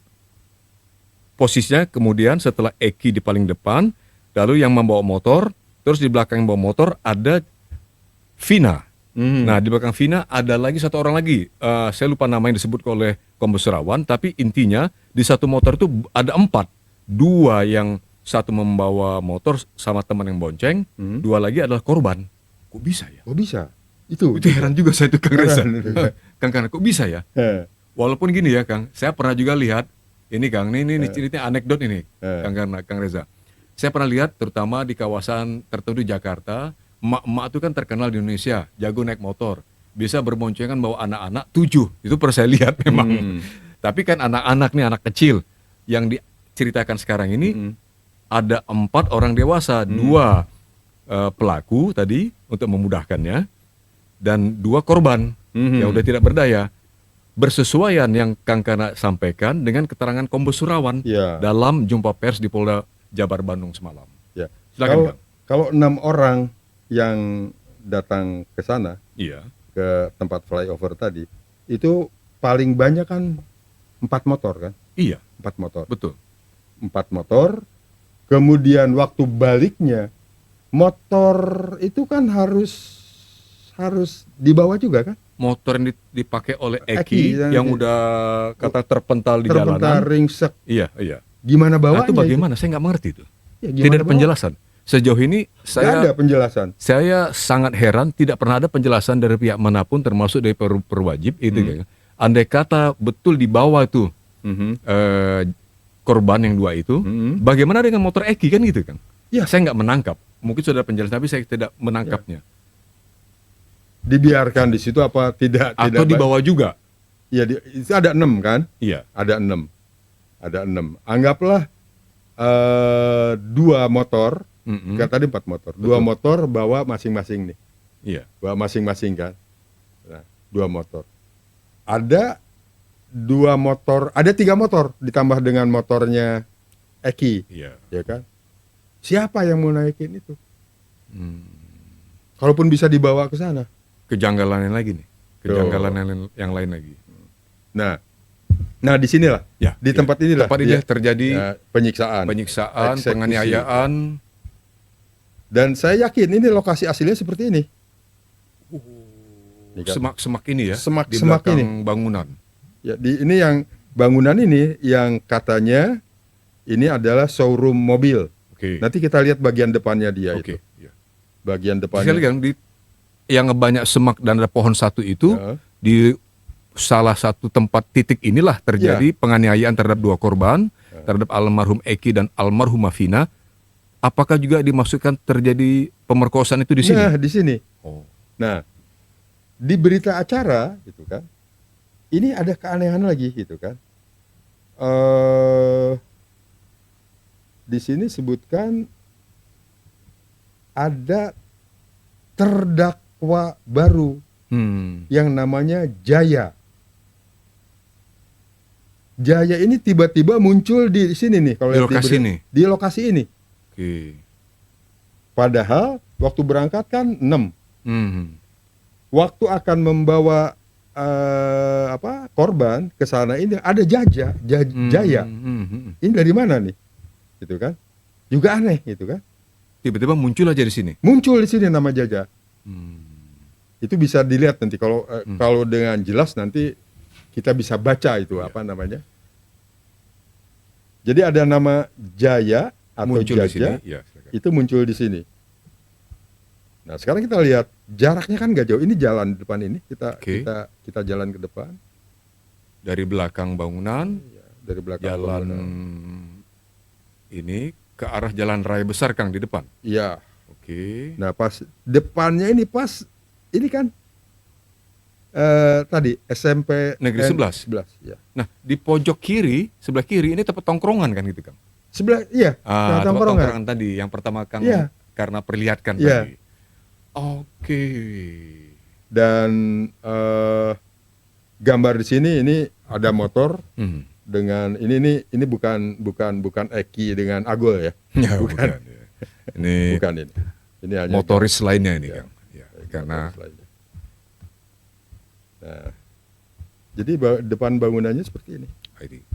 posisinya kemudian setelah Eki di paling depan, lalu yang membawa motor, terus di belakang yang bawa motor ada Vina. Nah, di belakang Vina ada lagi satu orang lagi. Saya lupa nama yang disebut oleh Kombes Surawan, tapi intinya di satu motor itu ada 4. 2 yang satu membawa motor sama teman yang bonceng, 2 lagi adalah korban. Kok bisa ya? Kok bisa? Itu Itu heran juga saya itu Kang Reza. Heran itu. Kang Karna, kok bisa ya? Walaupun gini ya Kang, saya pernah juga lihat ini Kang, ini anekdot ini Kang Karna, Kang Reza. Saya pernah lihat terutama di kawasan tertentu di Jakarta, emak-emak itu kan terkenal di Indonesia, jago naik motor, bisa berboncengan bawa anak-anak 7, itu pernah saya lihat memang. Tapi kan anak-anak nih, anak kecil yang diceritakan sekarang ini ada 4 orang dewasa, 2 pelaku tadi untuk memudahkannya, dan 2 korban yang udah tidak berdaya. Bersesuaian yang Kang Karna sampaikan dengan keterangan Kombes Surawan Ya. dalam jumpa pers di Polda Jabar Bandung semalam. Ya. Silakan, Kang. Kalau 6 orang yang datang ke sana, Iya. ke tempat flyover tadi, itu paling banyak kan 4 motor kan? Iya, 4 motor. betul. 4 motor. Kemudian waktu baliknya, motor itu kan harus dibawa juga kan? Motor yang dipakai oleh Eki, Eki yang yang udah kata terpental di Terbentar jalanan. ringsek. Iya. Gimana Nah, bawanya? itu bagaimana? Saya nggak mengerti itu. Ya, Tidak ada bawa? penjelasan. Sejauh ini Nggak ada penjelasan. saya sangat heran tidak pernah ada penjelasan dari pihak manapun termasuk dari perwajib itu kan. Andai kata betul dibawa tuh korban yang 2 itu, bagaimana dengan motor Eki kan gitu kan? Ya. Saya nggak menangkap. Mungkin sudah ada penjelasan tapi saya tidak menangkapnya. Dibiarkan di situ apa tidak? Atau dibawa juga? Iya, itu ada 6 kan? Iya. Ada 6. Ada 6. Anggaplah 2 motor, kan tadi 4 motor. 2 motor bawa masing-masing nih. Iya. Bawa masing-masing kan. Nah, 2 motor. Ada 2 motor, ada 3 motor ditambah dengan motornya Eki, Iya. ya kan? Siapa yang mau naikin itu? Kalaupun bisa dibawa ke sana. Kejanggalan yang lagi nih. Kejanggalan yang lain lagi. Nah, Nah, di sinilah, Ya, di tempat inilah tempat ini terjadi penyiksaan, penyiksaan, eksekusi. penganiayaan. Dan saya yakin ini lokasi aslinya seperti ini. Ini kan. Semak-semak ini ya, di Semak-semak belakang ini. bangunan. Ya, ini yang bangunan ini yang katanya ini adalah showroom mobil. Oke. Nanti kita lihat bagian depannya dia Oke. itu. Ya. Bagian Sekali depannya. yang yang banyak semak dan ada pohon satu itu Ya. di salah satu tempat titik inilah terjadi penganiayaan terhadap 2 korban, terhadap almarhum Eki dan almarhumah Vina. Apakah juga dimaksudkan terjadi pemerkosaan itu di sini? Nah, di sini. Oh. Nah, di berita acara gitu kan. Ini ada keanehan lagi gitu kan. Di sini sebutkan ada terdakwa baru yang namanya Jaya. Jaya ini tiba-tiba muncul di sini nih kalau Di lihat lokasi ini? Di lokasi ini. Oke. Padahal waktu berangkat kan 6. Hmm. Waktu akan membawa korban ke sana ini ada Jaya. Ini dari mana nih? Gitu kan? Juga aneh gitu kan? Tiba-tiba muncul aja di sini. Muncul di sini nama Jaya. Hmm. Itu bisa dilihat nanti kalau kalau dengan jelas nanti kita bisa baca itu apa namanya. Jadi ada nama Jaya atau Muncul di sini. Jaja Ya, silakan. itu muncul di sini. Nah, sekarang kita lihat jaraknya kan nggak jauh. Ini jalan di depan ini. Oke. Kita jalan ke depan Dari belakang bangunan, dari belakang jalan bangunan. ini ke arah jalan raya besar Kang di depan. Iya. Oke. Nah, pas depannya ini pas ini kan tadi SMP Negeri 11. 11 ya. Nah, di pojok kiri, sebelah kiri ini tempat tongkrongan kan gitu Kang. Sebelah iya, Ah, tempat tongkrongan. tongkrongan tadi yang pertama Kang Iya. karena perlihatkan Iya. tadi. Oke. Dan gambar di sini ini ada motor Hmm. dengan ini bukan Eki dengan Agul ya. Ya, Bukan. ya. Ini Bukan ini. Ini hanya motoris lainnya ini Ya. Kang. Ya, karena motoris lainnya. Nah, jadi depan bangunannya seperti ini.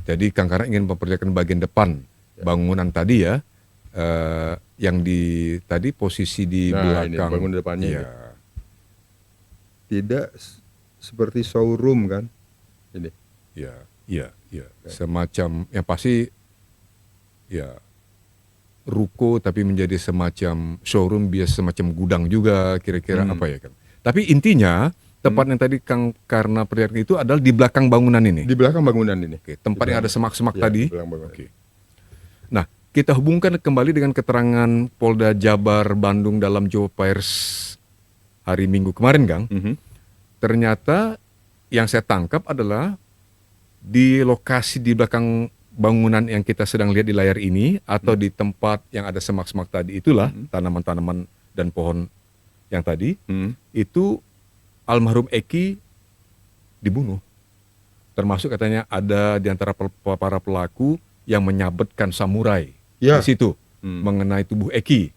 jadi Kang Karna ingin memperlihatkan bagian depan bangunan tadi ya, yang di tadi posisi di Nah, ini belakang. bangunan depannya Ya. Tidak seperti showroom kan? Ini. Ya. Semacam yang pasti ya ruko tapi menjadi semacam showroom, biasa semacam gudang juga kira-kira apa ya Kang. Tapi intinya tempat yang tadi Kang Karna perlihatkan itu adalah di belakang bangunan ini. Di belakang bangunan ini. Oke, tempat yang ada semak-semak Ya, tadi. di belakang bangunan. Oke. Nah, kita hubungkan kembali dengan keterangan Polda Jabar Bandung dalam Jawa Pers hari Minggu kemarin, Kang. Ternyata yang saya tangkap adalah di lokasi di belakang bangunan yang kita sedang lihat di layar ini atau di tempat yang ada semak-semak tadi itulah tanaman-tanaman dan pohon yang tadi itu almarhum Eki dibunuh. Termasuk katanya ada di antara para pelaku yang menyabetkan samurai Ya. di situ mengenai tubuh Eki.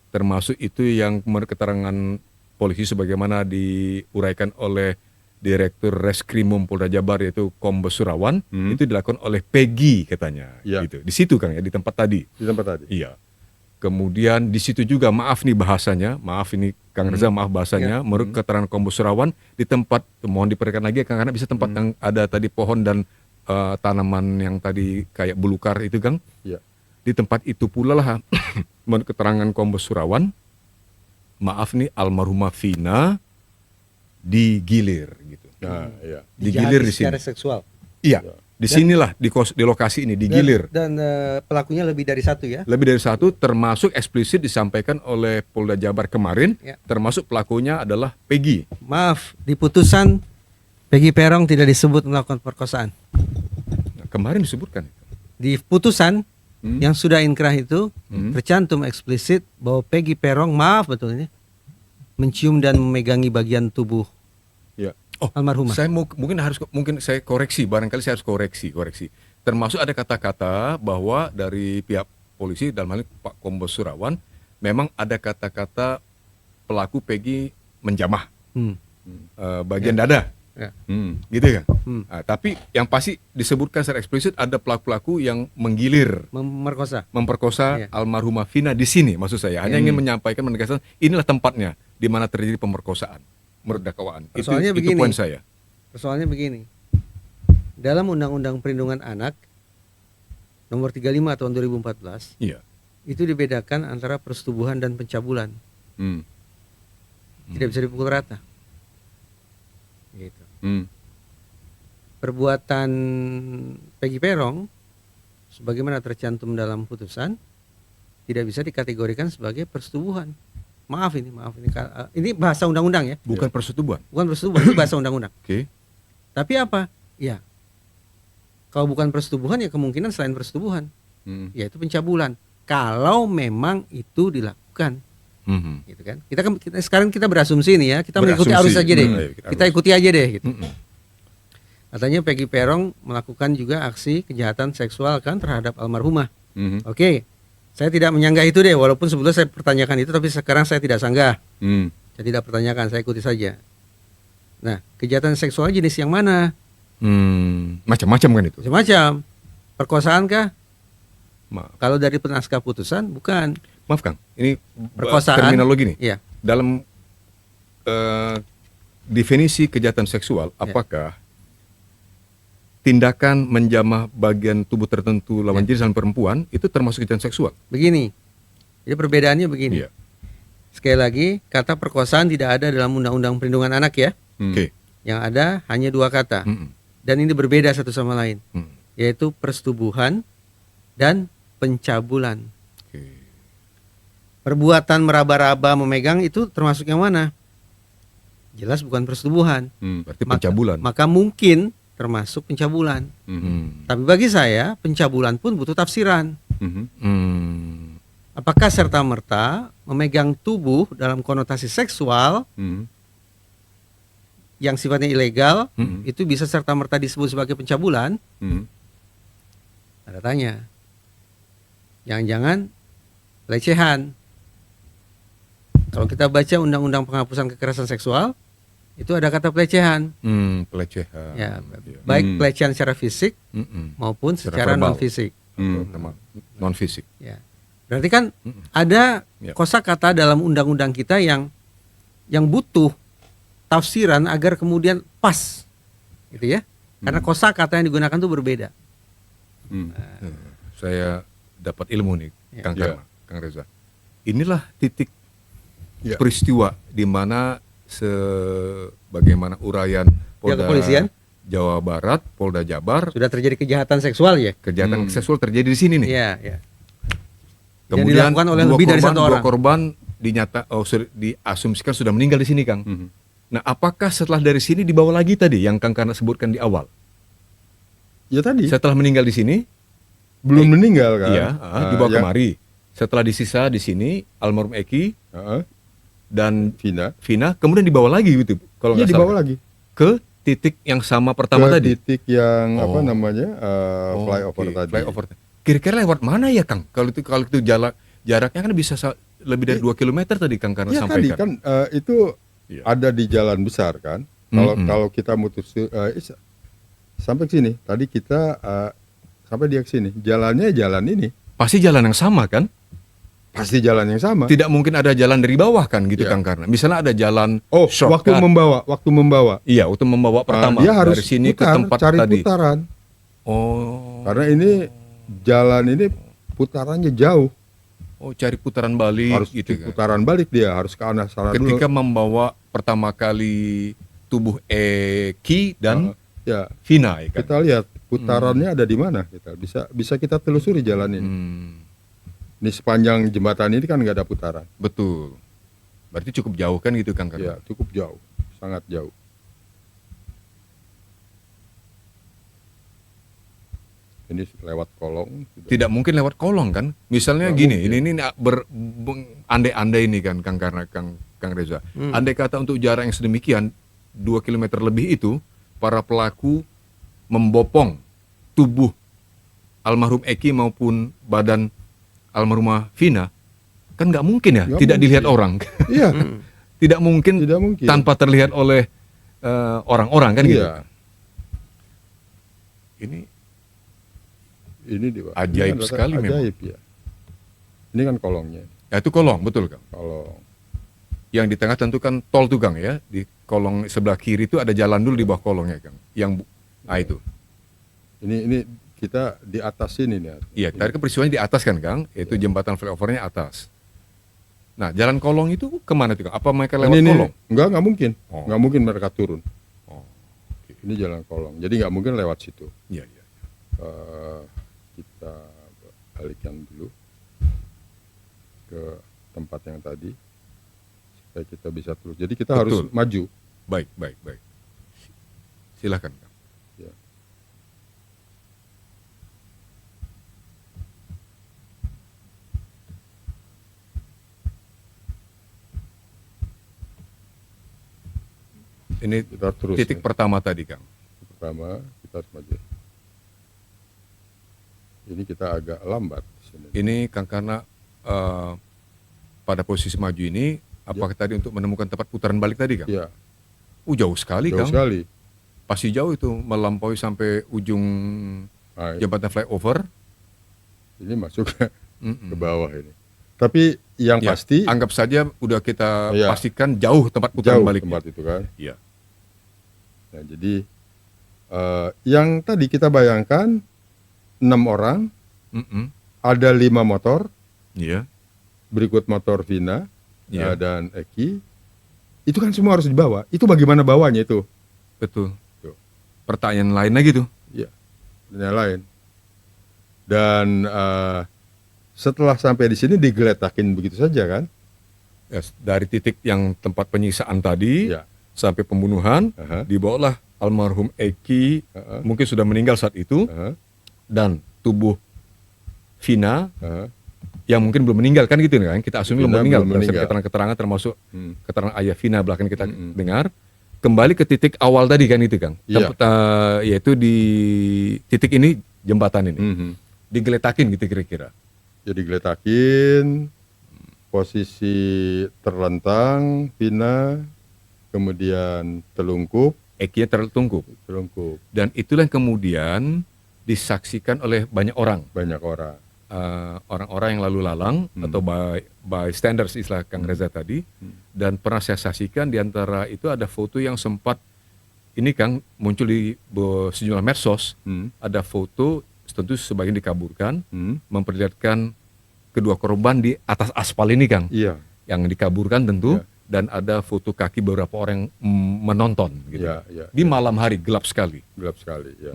Termasuk itu yang menurut keterangan polisi sebagaimana diuraikan oleh Direktur Reskrimum Polda Jabar yaitu Kombes Surawan, itu dilakukan oleh Peggy katanya. Ya. Gitu. Di situ Kang ya, di tempat tadi. Di tempat tadi. Iya. Kemudian di situ juga maaf nih bahasanya, maaf ini Kang Reza, maaf bahasanya, menurut keterangan Kombes Surawan di tempat, mohon diperhatikan lagi Kang, karena bisa tempat yang ada tadi pohon dan tanaman yang tadi kayak belukar itu Kang. Ya. Di tempat itu pula lah menurut keterangan Kombes Surawan, maaf nih almarhumah Vina digilir gitu. Nah, iya. Digilir di sini. secara seksual. Iya. Di sinilah di lokasi ini digilir. Dan pelakunya lebih dari satu ya. Lebih dari satu, termasuk eksplisit disampaikan oleh Polda Jabar kemarin, Ya. termasuk pelakunya adalah Peggy. Maaf, di putusan Peggy Perong tidak disebut melakukan perkosaan. Nah, kemarin disebutkan. Di putusan yang sudah inkrah itu tercantum eksplisit bahwa Peggy Perong, maaf betul ini, mencium dan memegangi bagian tubuh Ya. almarhumah. Saya mungkin saya koreksi, barangkali saya harus koreksi. Termasuk ada kata-kata bahwa dari pihak polisi dalam hal ini Pak Kombes Surawan memang ada kata-kata pelaku Peggy menjamah bagian dada. Ya. Gitu kan? Nah, tapi yang pasti disebutkan secara eksplisit ada pelaku-pelaku yang menggilir, Memerkosa. memperkosa Iya. almarhumah Vina di sini. Maksud saya hanya ingin menyampaikan, menegaskan inilah tempatnya di mana terjadi pemerkosaan, menurut dakwaan. Itu Persoalannya begini. poin saya. Persoalannya begini. Dalam Undang-Undang Perlindungan Anak nomor 35 tahun 2014 Iya. itu dibedakan antara persetubuhan dan pencabulan. Tidak bisa dipukul rata. Gitu. Perbuatan Peggy Peron sebagaimana tercantum dalam putusan tidak bisa dikategorikan sebagai persetubuhan. Maaf ini bahasa undang-undang ya. Bukan persetubuhan. Bukan persetubuhan, itu bahasa undang-undang. Oke. Tapi apa? Ya. Kalau bukan persetubuhan ya kemungkinan selain persetubuhan, yaitu pencabulan. Kalau memang itu dilakukan, gitu kan? Sekarang kita berasumsi nih ya, kita mengikuti arus aja deh. Kita ikuti aja deh, gitu. Katanya Peggy Peron melakukan juga aksi kejahatan seksual kan terhadap almarhumah. Oke, saya tidak menyanggah itu deh, walaupun sebelumnya saya pertanyakan itu, tapi sekarang saya tidak sanggah. Saya tidak pertanyakan, saya ikuti saja. Nah, kejahatan seksual jenis yang mana? Macam-macam kan itu. Macam-macam. Perkosaan kah? Maaf. Kalau dari penaskah putusan bukan. Maaf Kang, ini Perkosaan. terminologi nih. Iya. Dalam definisi kejahatan seksual, apakah tindakan menjamah bagian tubuh tertentu lawan jenis dalam perempuan itu termasuk kejahatan seksual? Begini. Jadi perbedaannya begini. Iya. Sekali lagi, kata perkosaan tidak ada dalam Undang-Undang Perlindungan Anak ya. Oke. Yang ada hanya dua kata. Dan ini berbeda satu sama lain. Yaitu persetubuhan dan pencabulan. Perbuatan meraba-raba memegang itu termasuk yang mana? Jelas bukan persetubuhan. Berarti pencabulan. Maka mungkin termasuk pencabulan. Tapi bagi saya pencabulan pun butuh tafsiran. Apakah serta-merta memegang tubuh dalam konotasi seksual yang sifatnya ilegal itu bisa serta-merta disebut sebagai pencabulan? Tanda tanya. Jangan-jangan pelecehan. Kalau kita baca Undang-Undang Penghapusan Kekerasan Seksual, itu ada kata pelecehan. Pelecehan. Ya, baik pelecehan secara fisik maupun secara verbal. non fisik. Non fisik. Ya. Berarti kan ada kosakata dalam undang-undang kita yang butuh tafsiran agar kemudian pas, gitu ya. Karena kosakata yang digunakan itu berbeda. Saya dapat ilmu nih, Kang Ya. Karma, Kang Reza. Inilah titik Ya. peristiwa di mana sebagaimana uraian Polda kepolisian? Jawa Barat, Polda Jabar, Sudah terjadi kejahatan seksual ya? kejahatan seksual terjadi di sini nih. Iya, iya. Yang Kemudian dilakukan oleh dua lebih dari korban- satu dua orang. korban diasumsikan sudah meninggal di sini, Kang. Nah, apakah setelah dari sini dibawa lagi tadi yang Kang Karna sebutkan di awal? Ya tadi Setelah meninggal di sini, belum meninggal kan? iya, dibawa yang- kemari. Setelah disisa di sini almarhum Eki dan Vina. Vina, kemudian dibawa lagi gitu. Kalau Iya nggak dibawa salah. lagi Ke titik yang sama pertama ke tadi. titik yang Oh. apa namanya flyover Oke, tadi. flyover. Kira-kira lewat mana ya, Kang? Kalau itu jaraknya kan bisa lebih dari 2 km tadi Kang Karna Ya tadi sampaikan. kan itu Iya. ada di jalan besar kan. Kalau kita mutus sampai ke sini, tadi kita sampai dia ke sini, jalannya jalan ini, Pasti jalan yang sama kan? pasti jalan yang sama. Tidak mungkin ada jalan dari bawah kan gitu Iya. Kang Karna. Misalnya ada jalan Oh, shortcut. waktu membawa. Iya, untuk membawa pertama Dia harus dari sini putar, ke tempat cari tadi. putaran. Oh. Karena ini jalan ini putarannya jauh. Oh, cari putaran balik Harus gitu kan. putaran balik dia, harus ke arah sana dulu. Ketika membawa pertama kali tubuh Eki dan Ya, Vina ya kan. kita lihat putarannya ada di mana, kita bisa kita telusuri jalan ini. Ini sepanjang jembatan ini kan nggak ada putaran. Betul. Berarti cukup jauh kan gitu Kang Karna. Ya, cukup jauh, sangat jauh. Ini lewat kolong. Tidak mungkin lewat kolong kan? Misalnya Nggak gini, mungkin. ini andai-andai ini kan Kang Karna, Kang Reza. Andai kata untuk jarak yang sedemikian 2 km lebih itu para pelaku membopong tubuh almarhum Eki maupun badan almarhumah Vina, kan nggak mungkin ya, Nggak tidak mungkin. dilihat orang. Iya, Tidak mungkin tidak mungkin. tanpa terlihat oleh orang-orang kan gitu. Iya. Ini Pak. Ajaib Ini kan sekali memang. ajaib ya. Ini kan kolongnya. Ya, itu kolong, betul Kang. Kolong. Yang di tengah tentu kan tol tuh Kang ya. Di kolong sebelah kiri itu ada jalan dulu di bawah kolongnya Kang. Itu. Ini kita di atas sini nih. Iya, tadi kan peristiwanya di atas kan Kang, yaitu jembatan flyovernya atas. Nah, jalan kolong itu kemana tuh Kang? Apa mereka lewat ini, kolong? Nggak mungkin. Oh. Nggak mungkin mereka turun. Oh, Ini jalan kolong. Jadi nggak mungkin lewat situ. iya, iya. Kita alihkan dulu ke tempat yang tadi supaya kita bisa terus. Jadi kita harus Betul. maju. Baik. Silakan Kang. Ya. Ini Kita terus. titik ya. pertama tadi Kang. Pertama kita harus maju. Ini kita agak lambat di sini. Ini Kang karena pada posisi maju ini, apakah tadi untuk menemukan tempat putaran balik tadi Kang? Iya, Jauh sekali jauh Kang. sekali. Pasti jauh itu, melampaui sampai ujung Nah, jembatan flyover. ini masuk ke Mm-mm. bawah ini. Tapi yang Ya, pasti anggap saja udah kita Iya. pastikan jauh tempat putaran jauh balik. tempat itu kan. Iya. Nah, jadi yang tadi kita bayangkan 6 orang, Mm-mm. ada 5 motor, Iya. berikut motor Vina Iya. dan Eki. Itu kan semua harus dibawa. Itu bagaimana bawanya itu? Betul. Tuh. Pertanyaan lain lagi tuh. Iya, dan yang lain. Dan setelah sampai di sini digeletakin begitu saja kan? Ya, dari titik yang tempat penyiksaan tadi Iya. sampai pembunuhan, Aha. dibawalah almarhum Eki, Aha. mungkin sudah meninggal saat itu, Aha. dan tubuh Vina Aha. yang mungkin belum meninggal kan gitu kan, kita asumsi belum Vina meninggal belum berdasarkan meninggal. keterangan-keterangan termasuk Hmm. keterangan ayah Vina belakang kita Mm-mm. dengar, kembali ke titik awal tadi kan itu Kang. Iya. Yaitu di titik ini jembatan ini. Mhm. Digeletakin gitu kira-kira. Jadi geletakin, posisi terlentang, Vina, kemudian telungkup, Eki tertungkup. Dan itulah yang kemudian disaksikan oleh banyak orang. banyak orang. Orang-orang yang lalu lalang atau bystanders istilah Kang Reza tadi, dan pernah saya saksikan di antara itu ada foto yang sempat ini Kang muncul di sejumlah medsos, ada foto tentu sebagian dikaburkan, memperlihatkan kedua korban di atas aspal ini Kang, Iya, yang dikaburkan tentu, Iya. dan ada foto kaki beberapa orang yang menonton gitu. iya, iya. Di malam hari gelap sekali. Gelap sekali, ya.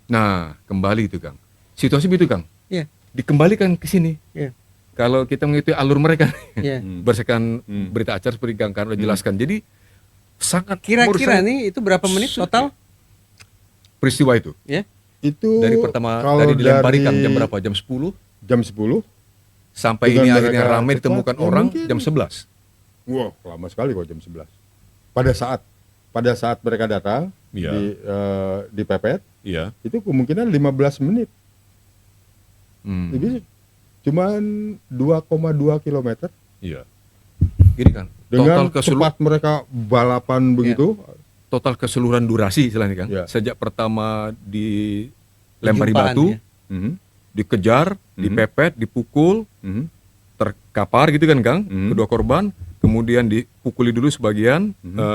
Nah kembali itu Kang, situasi begitu Kang. Iya. Dikembalikan ke sini. Iya. Kalau kita mengikuti alur mereka, Iya. berdasarkan berita acara seperti Kang Karno jelaskan. Jadi sangat menurut Kira-kira saya, nih itu berapa menit total? peristiwa itu Ya. Itu dari pertama kalau dari dilemparikan dari jam berapa? Jam 10 Jam 10? sampai Dengan ini akhirnya mereka ramai cepat, ditemukan ya orang mungkin. jam 11. Wow, lama sekali kok jam 11. Pada saat mereka datang Iya. dipepet, Iya. itu kemungkinan 15 menit. Hmm. Jadi cuman 2,2 kilometer. Iya. Gini kan. Dengan Total cepat mereka balapan begitu. total keseluruhan durasi istilahnya Kang. Iya. Sejak pertama dilempari Perjumpaan, batu, ya. Mhm, dikejar, dipepet, dipukul, mhm, terkapar gitu kan Kang, Hmm. kedua korban, kemudian dipukuli dulu sebagian,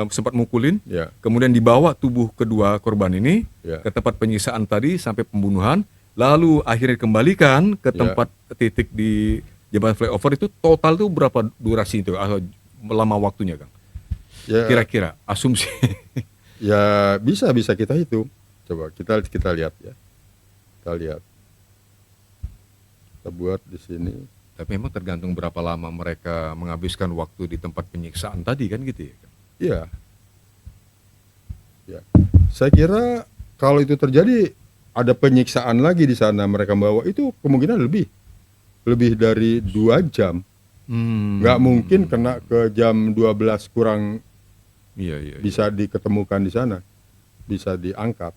sempat mukulin, ya, kemudian dibawa tubuh kedua korban ini ya. ke tempat penyiksaan tadi sampai pembunuhan, lalu akhirnya dikembalikan ke Ya. tempat titik di jembatan flyover itu total itu berapa durasi itu, atau lama waktunya Kang? Ya, Kira-kira asumsi. ya bisa kita hitung. Coba kita lihat ya. Kita lihat. Kita buat di sini. Tapi memang tergantung berapa lama mereka menghabiskan waktu di tempat penyiksaan tadi kan gitu ya Kang? Iya. Ya. Saya kira kalau itu terjadi ada penyiksaan lagi di sana mereka bawa itu kemungkinan lebih dari 2 jam. Nggak mungkin kena ke jam 12 kurang Iya. bisa diketemukan di sana, bisa diangkat.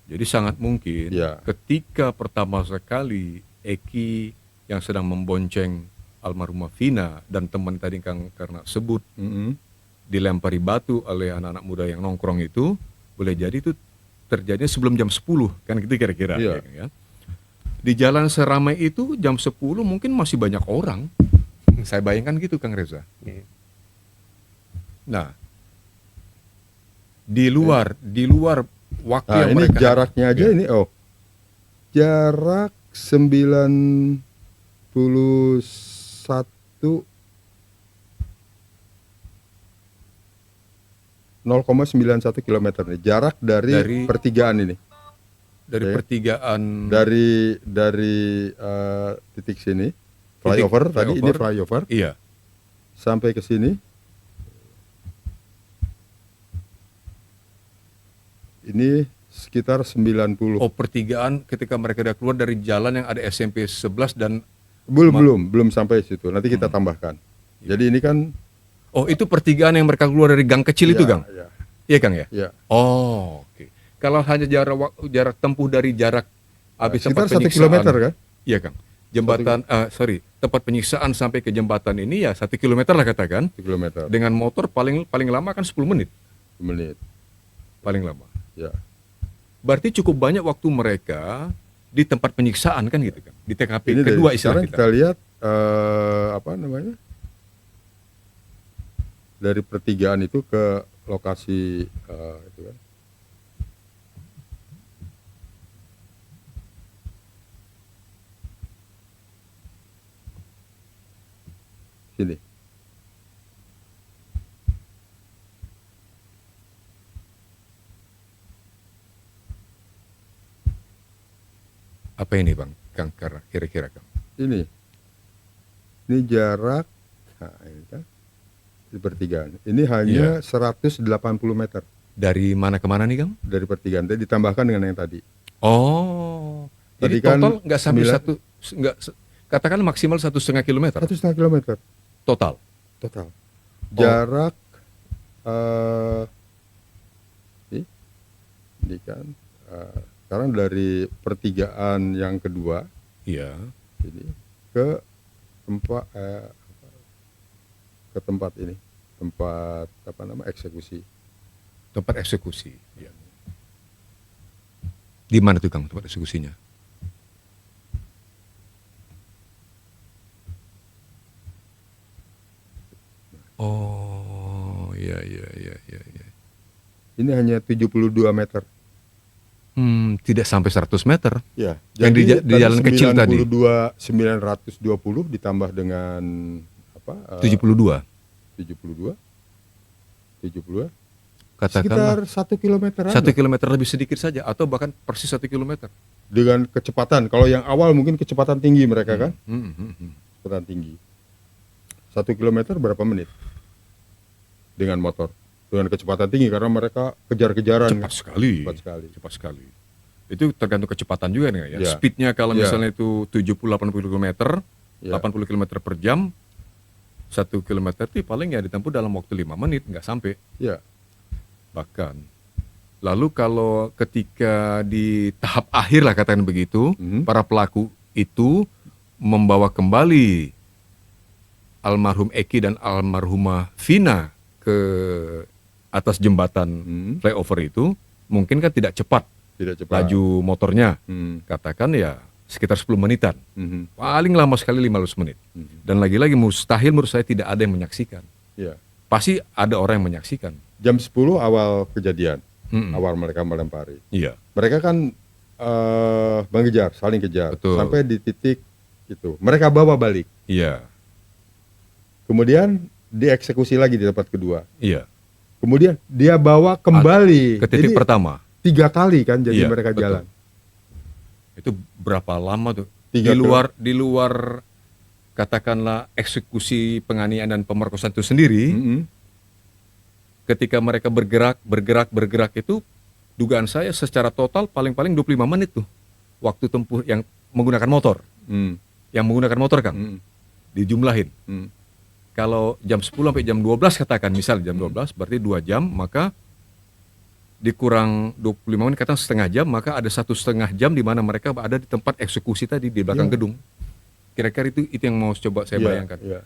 Jadi sangat mungkin Ya. ketika pertama sekali Eki yang sedang membonceng almarhumah Vina dan teman tadi Kang karena sebut Mhm. dilempari batu oleh anak-anak muda yang nongkrong itu, boleh jadi itu terjadinya sebelum jam 10, kan gitu kira-kira. Iya. Ya. Di jalan seramai itu jam 10 mungkin masih banyak orang. Saya bayangkan gitu Kang Reza. Nah, di luar waktu Nah, yang ini mereka jaraknya aja Ya. ini jarak 0,91 km nih jarak dari pertigaan ini. dari Ya. pertigaan Dari titik sini flyover tadi ini flyover Iya. sampai ke sini. Ini sekitar 90. Oh, pertigaan ketika mereka udah keluar dari jalan yang ada SMP 11 dan Belum sampai situ. Nanti kita tambahkan. Jadi ini kan oh, itu pertigaan yang mereka keluar dari gang kecil itu, ya, Kang? ya, Iya, Kang ya? ya. Oh, oke. Kalau hanya jarak tempuh dari jarak habis Sekitar tempat 1 penyiksaan. kilometer kan? Iya, Kang. Jembatan tempat penyiksaan sampai ke jembatan ini ya 1 kilometer lah katakan. 1 kilometer. Dengan motor paling lama kan 10 menit. Menit. Paling lama. Ya. Berarti cukup banyak waktu mereka di tempat penyiksaan kan gitu kan. Di TKP Ini kedua dari istilah sekarang kita lihat apa namanya? Dari pertigaan itu ke lokasi itu kan. Sini. Apa ini, Bang? Kang kira-kira Kang. Ini jarak, nah ini kan di pertigaan. Ini hanya 180 meter Dari mana ke mana nih, Kang? dari pertigaan. Tadi ditambahkan dengan yang tadi. Oh. Jadi Tadi kan total nggak sampai 9 katakan maksimal 1,5 kilometer 1,5 kilometer total. total. Jarak ini kan sekarang dari pertigaan yang kedua Iya. ini ke tempat ini, tempat apa nama eksekusi. Tempat eksekusi. Iya. Di mana tuh, Kang, tempat eksekusinya? Oh, iya. Ini hanya 72 meter. Tidak sampai 100 meter. Ya, Yang di jalan kecil tadi. 920 ditambah dengan apa? 72. 72. Katakanlah Sekitar 1 kilometer 1 kilometer lebih sedikit saja atau bahkan persis 1 kilometer. dengan kecepatan. Kalau yang awal mungkin kecepatan tinggi mereka kan, kecepatan tinggi. 1 kilometer berapa menit dengan motor? Dengan kecepatan tinggi karena mereka kejar-kejaran. Cepat sekali. Cepat sekali. Itu tergantung kecepatan juga nih ya. Ya. Speednya kalau Ya. misalnya itu 70-80 km, Ya. 80 km per jam, 1 km itu paling ya ditempuh dalam waktu 5 menit, nggak sampai. Ya, Bahkan. Lalu kalau ketika di tahap akhir lah katakan begitu, para pelaku itu membawa kembali almarhum Eki dan almarhumah Vina ke atas jembatan flyover itu, mungkin kan tidak cepat tidak cepat. laju motornya. Hmm. Katakan ya sekitar 10 menitan. Mhm. Paling lama sekali 15 menit. Dan lagi-lagi mustahil menurut saya tidak ada yang menyaksikan. Ya. Pasti ada orang yang menyaksikan. Jam 10 awal kejadian, awal mereka melempari. Iya. Mereka kan mengejar, saling kejar, Betul. sampai di titik itu. Mereka bawa balik. Iya. Kemudian dieksekusi lagi di tempat kedua. Iya. Kemudian dia bawa kembali. Ke titik Jadi, pertama. 3 kali kan jadi Iya, mereka betul. jalan. Itu berapa lama tuh? 3 Di luar katakanlah eksekusi penganiayaan dan pemerkosaan itu sendiri, ketika mereka bergerak itu, dugaan saya secara total paling-paling 25 menit tuh waktu tempuh yang menggunakan motor. Yang menggunakan motor, Kang. Dijumlahin. Kalau jam 10 sampai jam 12 katakan, misal jam 12 berarti 2 jam, maka dikurang 25 menit katakan setengah jam, maka ada 1,5 jam di mana mereka ada di tempat eksekusi tadi di belakang gedung. Kira-kira itu yang mau coba saya bayangkan. Iya.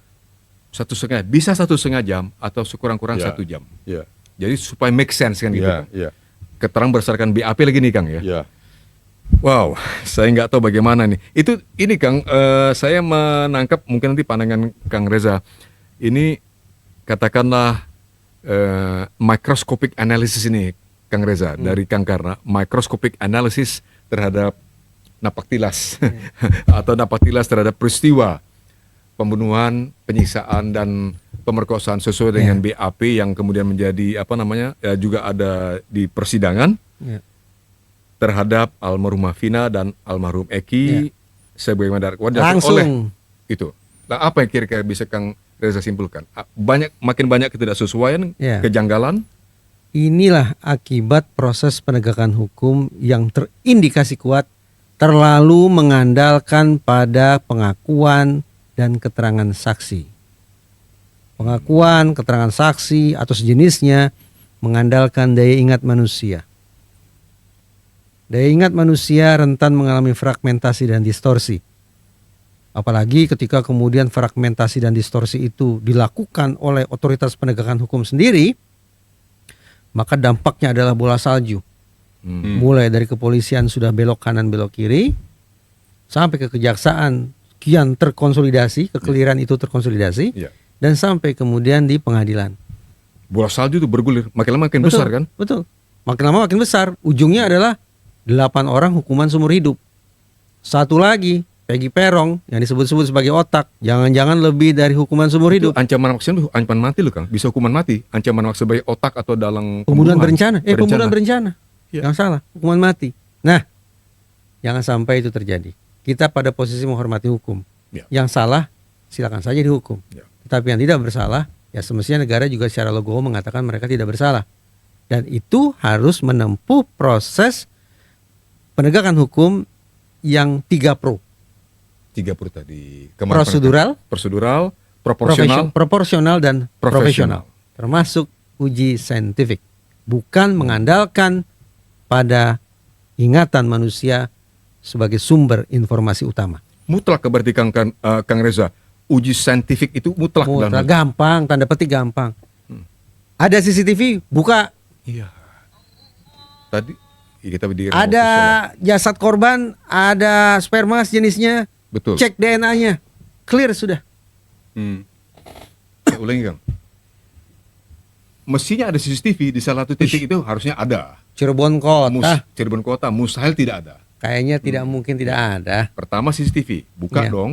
1,5, bisa 1,5 jam atau sekurang-kurang Ya. 1 jam. Ya. Jadi supaya make sense kan gitu. Ya. Kang. Ya. Keterangan berdasarkan BAP lagi nih Kang ya. Ya. Wow, saya nggak tahu bagaimana nih. Ini Kang, saya menangkap mungkin nanti pandangan Kang Reza. Ini katakanlah microscopic analysis ini Kang Reza dari Kang Karna, microscopic analysis terhadap napak tilas atau napak tilas terhadap peristiwa pembunuhan, penyiksaan dan pemerkosaan sesuai dengan BAP yang kemudian menjadi juga ada di persidangan. Ya. Terhadap almarhumah Vina dan almarhum Eki sebagaimana dakwaan dilakukan Langsung. oleh itu. Nah, apa yang kira-kira bisa Kang Reza simpulkan? Makin banyak ketidaksesuaian, Ya. kejanggalan. Inilah akibat proses penegakan hukum yang terindikasi kuat terlalu mengandalkan pada pengakuan dan keterangan saksi. Pengakuan, keterangan saksi atau sejenisnya mengandalkan daya ingat manusia. Daya ingat manusia rentan mengalami fragmentasi dan distorsi. Apalagi ketika kemudian fragmentasi dan distorsi itu dilakukan oleh otoritas penegakan hukum sendiri, maka dampaknya adalah bola salju. Mulai dari kepolisian sudah belok kanan belok kiri, sampai ke kejaksaan kian terkonsolidasi, kekeliruan itu terkonsolidasi, Ya. dan sampai kemudian di pengadilan. Bola salju itu bergulir, makin lama makin besar kan? Betul. Makin lama makin besar. Ujungnya adalah 8 orang hukuman seumur hidup. Satu lagi, Peggy Perong yang disebut-sebut sebagai otak, jangan-jangan lebih dari hukuman seumur hidup. Ancaman maksimal itu ancaman mati loh Kang, bisa hukuman mati. Ancaman maksimal sebagai otak atau dalam Pembunuhan berencana. Pembunuhan berencana. Ya. Yang salah, hukuman mati. Nah, jangan sampai itu terjadi. Kita pada posisi menghormati hukum. Ya. Yang salah, silakan saja dihukum. Ya. Tetapi yang tidak bersalah, ya semestinya negara juga secara logo mengatakan mereka tidak bersalah. Dan itu harus menempuh proses penegakan hukum yang 3 pro. 3 per tadi. Prosedural, Prosedural, proporsional, proporsional dan profesional. profesional. Termasuk uji saintifik. Bukan mengandalkan pada ingatan manusia sebagai sumber informasi utama. Mutlak berarti Kang Reza. Uji saintifik itu mutlak dalam Mutlak, gampang, tanda petik gampang. Ada CCTV, buka. Iya. Tadi kita berdiri. Ada jasad korban, ada sperma sejenisnya. Betul. Cek DNA-nya. Clear sudah. Ulangi Kang. Mestinya ada CCTV di salah satu titik itu harusnya ada. Cirebon Kota. Cirebon Kota mustahil tidak ada. Kayaknya tidak mungkin tidak ada. Pertama CCTV, buka Iya. dong.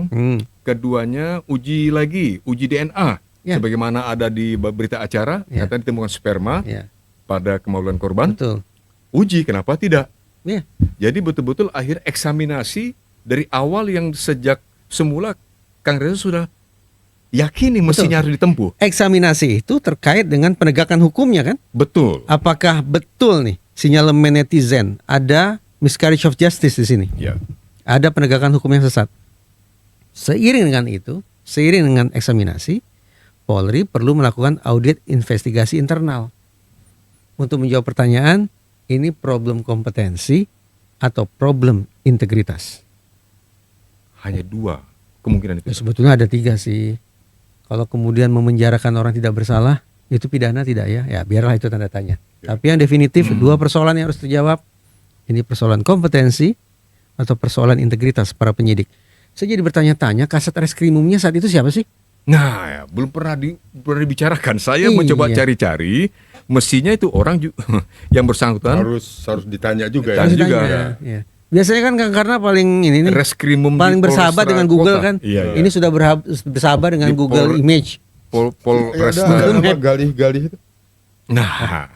Keduanya uji lagi, uji DNA. Ya. Sebagaimana ada di berita acara, Ya. katanya ditemukan sperma Ya, pada kemaluan korban. betul. Uji, kenapa tidak? Ya. Jadi betul-betul akhir eksaminasi dari awal yang sejak semula Kang Reza sudah yakini mestinya harus ditempuh. Eksaminasi itu terkait dengan penegakan hukumnya kan? Betul. Apakah betul nih sinyalemen netizen ada miscarriage of justice di sini? Ya. Ada penegakan hukum yang sesat. Seiring dengan itu, seiring dengan eksaminasi, Polri perlu melakukan audit investigasi internal untuk menjawab pertanyaan, ini problem kompetensi atau problem integritas. Hanya 2 kemungkinan Ya, itu. sebetulnya ada 3 sih. Kalau kemudian memenjarakan orang tidak bersalah, itu pidana tidak ya? Ya biarlah itu tanda tanya. Tapi yang definitif 2 persoalan yang harus terjawab. Ini persoalan kompetensi atau persoalan integritas para penyidik. Saya jadi bertanya-tanya, kasat reskrimumnya saat itu siapa sih? Nah, ya, belum pernah dibicarakan. Saya Iya. mencoba cari-cari, mestinya itu orang yang bersangkutan Harus ditanya juga ya. Harus juga. Ditanya, ya. Biasanya kan karena paling ini nih, reskrimum paling di bersahabat Polresta dengan Google Kota. kan. Iya, iya. Ini sudah bersahabat dengan Di Google Image. Ya, Polresta. ada nama galih-galih itu. Nah,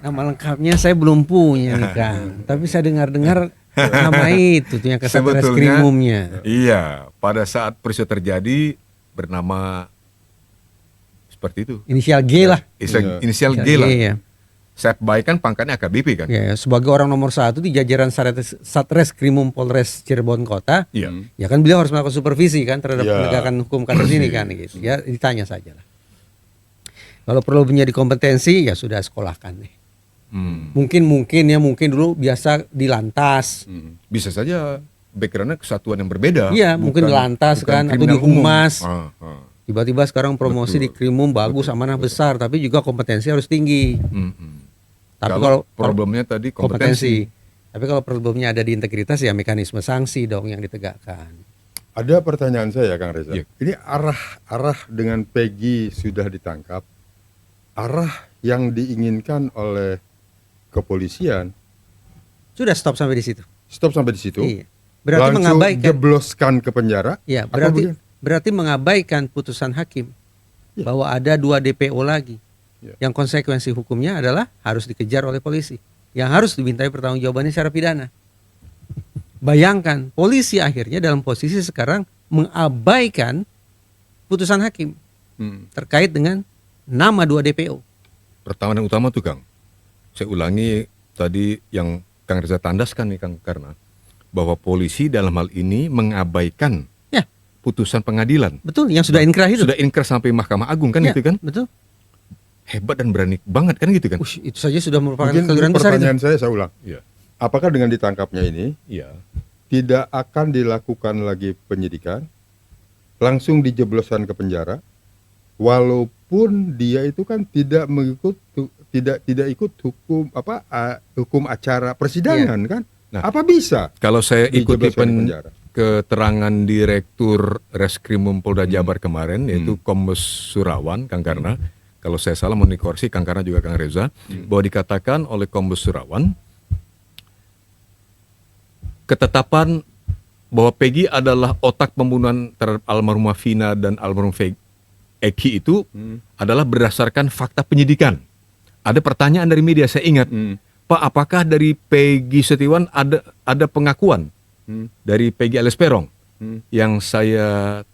Nama lengkapnya saya belum punya nih Kang. Tapi saya dengar-dengar nama itu tuh yang kasat sebetulnya reskrimumnya. iya, pada saat peristiwa terjadi bernama seperti itu. Inisial G lah. Iya. Inisial G lah. ya. Setbaik kan pangkatnya AKBP kan? Ya, sebagai orang nomor 1 di jajaran Satreskrimum Polres Cirebon Kota, Iya. ya kan beliau harus melakukan supervisi kan terhadap Ya. penegakan hukum kasus ini kan gitu. Ya ditanya saja lah. Kalau perlu menjadi kompetensi ya sudah sekolahkan nih. Mungkin dulu biasa di lantas. Bisa saja backgroundnya kesatuan yang berbeda. Iya, mungkin di lantas bukan kan atau di kriminal umum. humas. Tiba-tiba sekarang promosi di Krimum bagus, amanah besar, tapi juga kompetensi harus tinggi. Tapi kalau problemnya tadi kompetensi. Tapi kalau problemnya ada di integritas ya mekanisme sanksi dong yang ditegakkan. Ada pertanyaan saya, Kang Reza. Iya. Ini arah dengan Peggy sudah ditangkap, arah yang diinginkan oleh kepolisian Sudah stop sampai di situ. stop sampai di situ. Iya. Berarti langsung mengabaikan. jebloskan ke penjara. Ya, atau berarti mengabaikan putusan hakim Ya. bahwa ada 2 DPO lagi. Ya. Yang konsekuensi hukumnya adalah harus dikejar oleh polisi. Yang harus dimintai pertanggungjawabannya secara pidana. Bayangkan, polisi akhirnya dalam posisi sekarang mengabaikan putusan hakim terkait dengan nama 2 DPO. Pertama dan utama tuh Kang, saya ulangi tadi yang Kang Reza tandaskan nih Kang, karena bahwa polisi dalam hal ini mengabaikan Ya, putusan pengadilan. betul, yang sudah inkrah itu. Sudah inkrah sampai Mahkamah Agung kan Ya, itu kan? betul. Hebat dan berani banget kan gitu kan? Itu saja sudah merupakan Mungkin keliruan besar itu. pertanyaan saya ulang. Iya. Apakah dengan ditangkapnya ini Iya. tidak akan dilakukan lagi penyidikan, langsung dijebloskan ke penjara, walaupun dia itu kan tidak ikut hukum acara persidangan kan? Nah, apa bisa? Kalau saya ikuti dijebloskan di penjara? keterangan Direktur Reskrimum Polda Jabar kemarin, yaitu Kombes Surawan, Kang Karna, kalau saya salah mau dikoreksi Kang Karna juga Kang Reza, bahwa dikatakan oleh Kombes Surawan, ketetapan bahwa Peggy adalah otak pembunuhan terhadap almarhumah Vina dan almarhum Eki itu adalah berdasarkan fakta penyidikan. Ada pertanyaan dari media, saya ingat, Pak, apakah dari Peggy Setiawan ada pengakuan dari Peggy alias Peron? Yang saya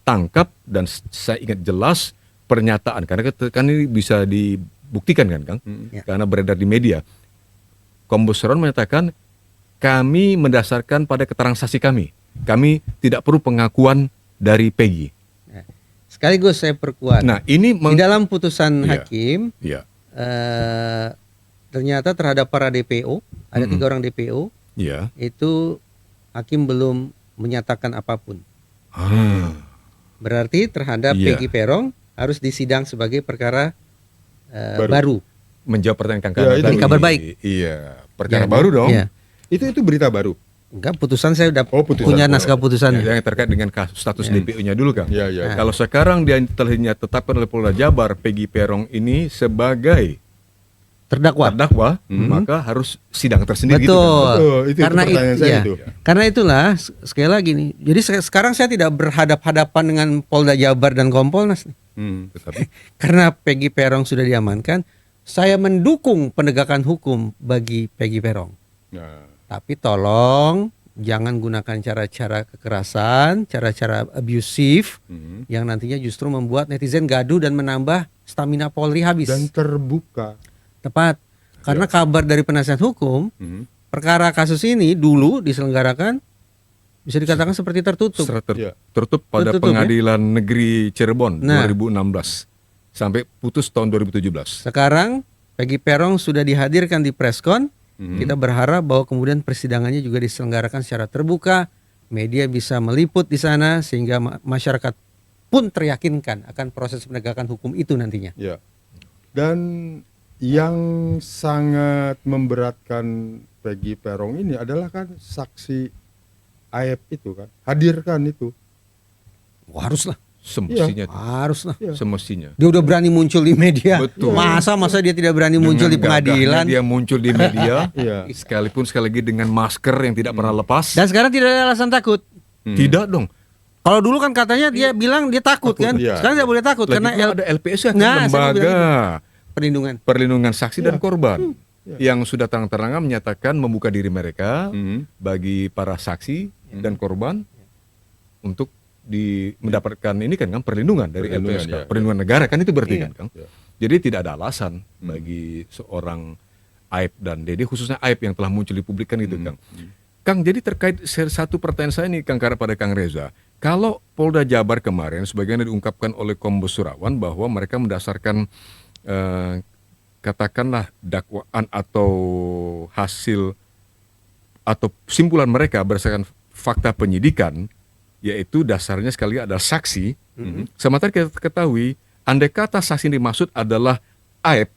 tangkap dan saya ingat jelas pernyataan, karena kan ini bisa dibuktikan kan Kang, karena beredar di media. Kombes Surawan menyatakan, kami mendasarkan pada keterangan saksi kami tidak perlu pengakuan dari Peggy. Sekaligus saya perkuat. Nah ini di dalam putusan Iya. hakim Iya. ternyata terhadap para DPO, ada 3 orang DPO, Iya. itu hakim belum menyatakan apapun. Berarti terhadap Iya. Peggy Peron harus disidang sebagai perkara baru. Menjawab pertanyaan Kang Ya, Karna itu tadi. kabar baik. Iya, perkara Ya, baru dong. Iya. Itu berita baru. Enggak, putusan saya udah Putusan. punya naskah putusannya. Yang terkait dengan kasus status DPO-nya dulu Kang. Ya, ya. Kalau sekarang dia telah ditetapkan oleh Polda Jabar, Peggy Peron ini sebagai Terdakwa. maka harus sidang tersendiri gitu Betul. kan. Betul, itu Karena pertanyaan saya ya, itu. karena itulah sekali lagi nih. Jadi sekarang saya tidak berhadap-hadapan dengan Polda Jabar dan Kompolnas nih. Tetapi Karena Peggy Peron sudah diamankan, saya mendukung penegakan hukum bagi Peggy Peron. Nah, Tapi tolong jangan gunakan cara-cara kekerasan, cara-cara abusif yang nantinya justru membuat netizen gaduh dan menambah stamina Polri habis. dan terbuka. Tepat. Karena kabar dari penasihat hukum, perkara kasus ini dulu diselenggarakan bisa dikatakan seperti tertutup. Ya. tertutup pada Tertutup, Pengadilan Negeri Cirebon Nah. 2016 sampai putus tahun 2017. Sekarang Peggy Peron sudah dihadirkan di preskon. Kita berharap bahwa kemudian persidangannya juga diselenggarakan secara terbuka, media bisa meliput di sana sehingga masyarakat pun teryakinkan akan proses penegakan hukum itu nantinya. Ya. Dan yang sangat memberatkan Peggy Peron ini adalah kan saksi Aep itu kan, hadirkan itu. Wah, haruslah. Semestinya, Haruslah. semestinya. Dia udah berani muncul di media. Betul. Masa dia tidak berani muncul di Dengan pengadilan? gagahnya dia muncul di media, Iya. sekalipun sekali lagi dengan masker yang tidak pernah lepas. Dan sekarang tidak ada alasan takut. Tidak dong. Kalau dulu kan katanya dia bilang dia takut kan. iya. Sekarang tidak boleh takut Lagi karena pula ada LPS kan, Nah, saya mau lembaga bilang perlindungan. perlindungan saksi dan korban yang sudah terang-terangan menyatakan membuka diri mereka bagi para saksi dan korban untuk mendapatkan ini kan perlindungan dari Perlindungan, LPSK, ya. perlindungan negara kan itu berarti kan Kang. Ya. Jadi tidak ada alasan bagi seorang Aep dan Dede, khususnya Aep yang telah muncul di publik kan itu Kang. Kang, jadi terkait satu pertanyaan saya nih Kang Karena pada Kang Reza, kalau Polda Jabar kemarin sebagaimana diungkapkan oleh Kombes Surawan bahwa mereka mendasarkan katakanlah dakwaan atau hasil atau simpulan mereka berdasarkan fakta penyidikan, yaitu dasarnya sekali adalah saksi Sementara kita ketahui, andai kata saksi yang dimaksud adalah Aib,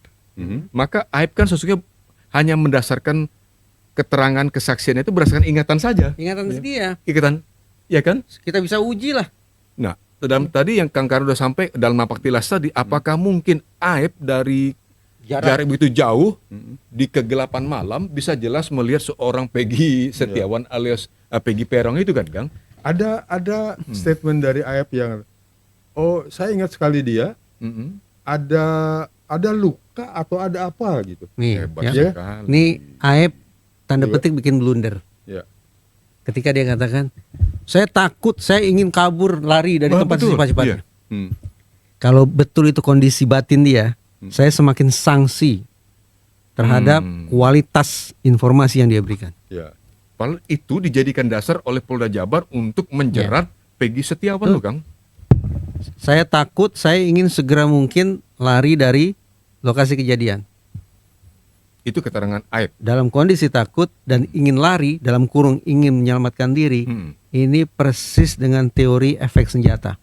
maka Aib kan sesungguhnya hanya mendasarkan keterangan kesaksiannya itu berdasarkan ingatan saja. Ingatan dia. Ingatan, ya kan? Kita bisa uji lah. Nah, dalam tadi yang Kang Karno udah sampai dalam napak tilas tadi, apakah mungkin Aib dari jarak begitu jauh di kegelapan malam bisa jelas melihat seorang Peggy Setiawan alias Peggy Peron itu kan, Kang? Ada statement dari Aib yang, oh saya ingat sekali dia, ada luka atau ada apa gitu. Nih, Hebat ya. sekali. Nih Aib tanda petik bikin blunder. Ya. Ketika dia katakan, saya takut, saya ingin kabur lari dari tempat betul. sifat-sifatnya. Iya. Kalau betul itu kondisi batin dia, saya semakin sanksi terhadap kualitas informasi yang dia berikan. Ya. Padahal itu dijadikan dasar oleh Polda Jabar untuk menjerat Peggy Setiawan loh, Kang. Saya takut, saya ingin segera mungkin lari dari lokasi kejadian. Itu keterangan Aib. Dalam kondisi takut dan ingin lari, dalam kurung ingin menyelamatkan diri, ini persis dengan teori efek senjata.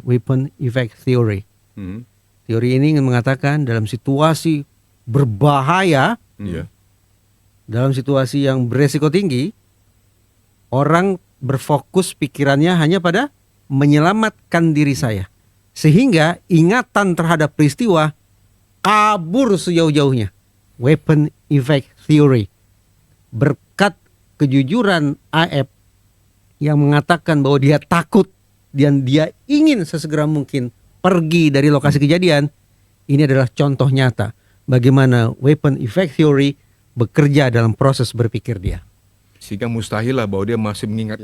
Weapon effect theory. Teori ini ingin mengatakan dalam situasi berbahaya, dalam situasi yang beresiko tinggi, orang berfokus pikirannya hanya pada menyelamatkan diri saya. Sehingga ingatan terhadap peristiwa kabur sejauh-jauhnya. Weapon effect theory. Berkat kejujuran Aib yang mengatakan bahwa dia takut dan dia ingin sesegera mungkin pergi dari lokasi kejadian, ini adalah contoh nyata bagaimana weapon effect theory bekerja dalam proses berpikir dia. Sehingga mustahil lah bahwa dia masih mengingat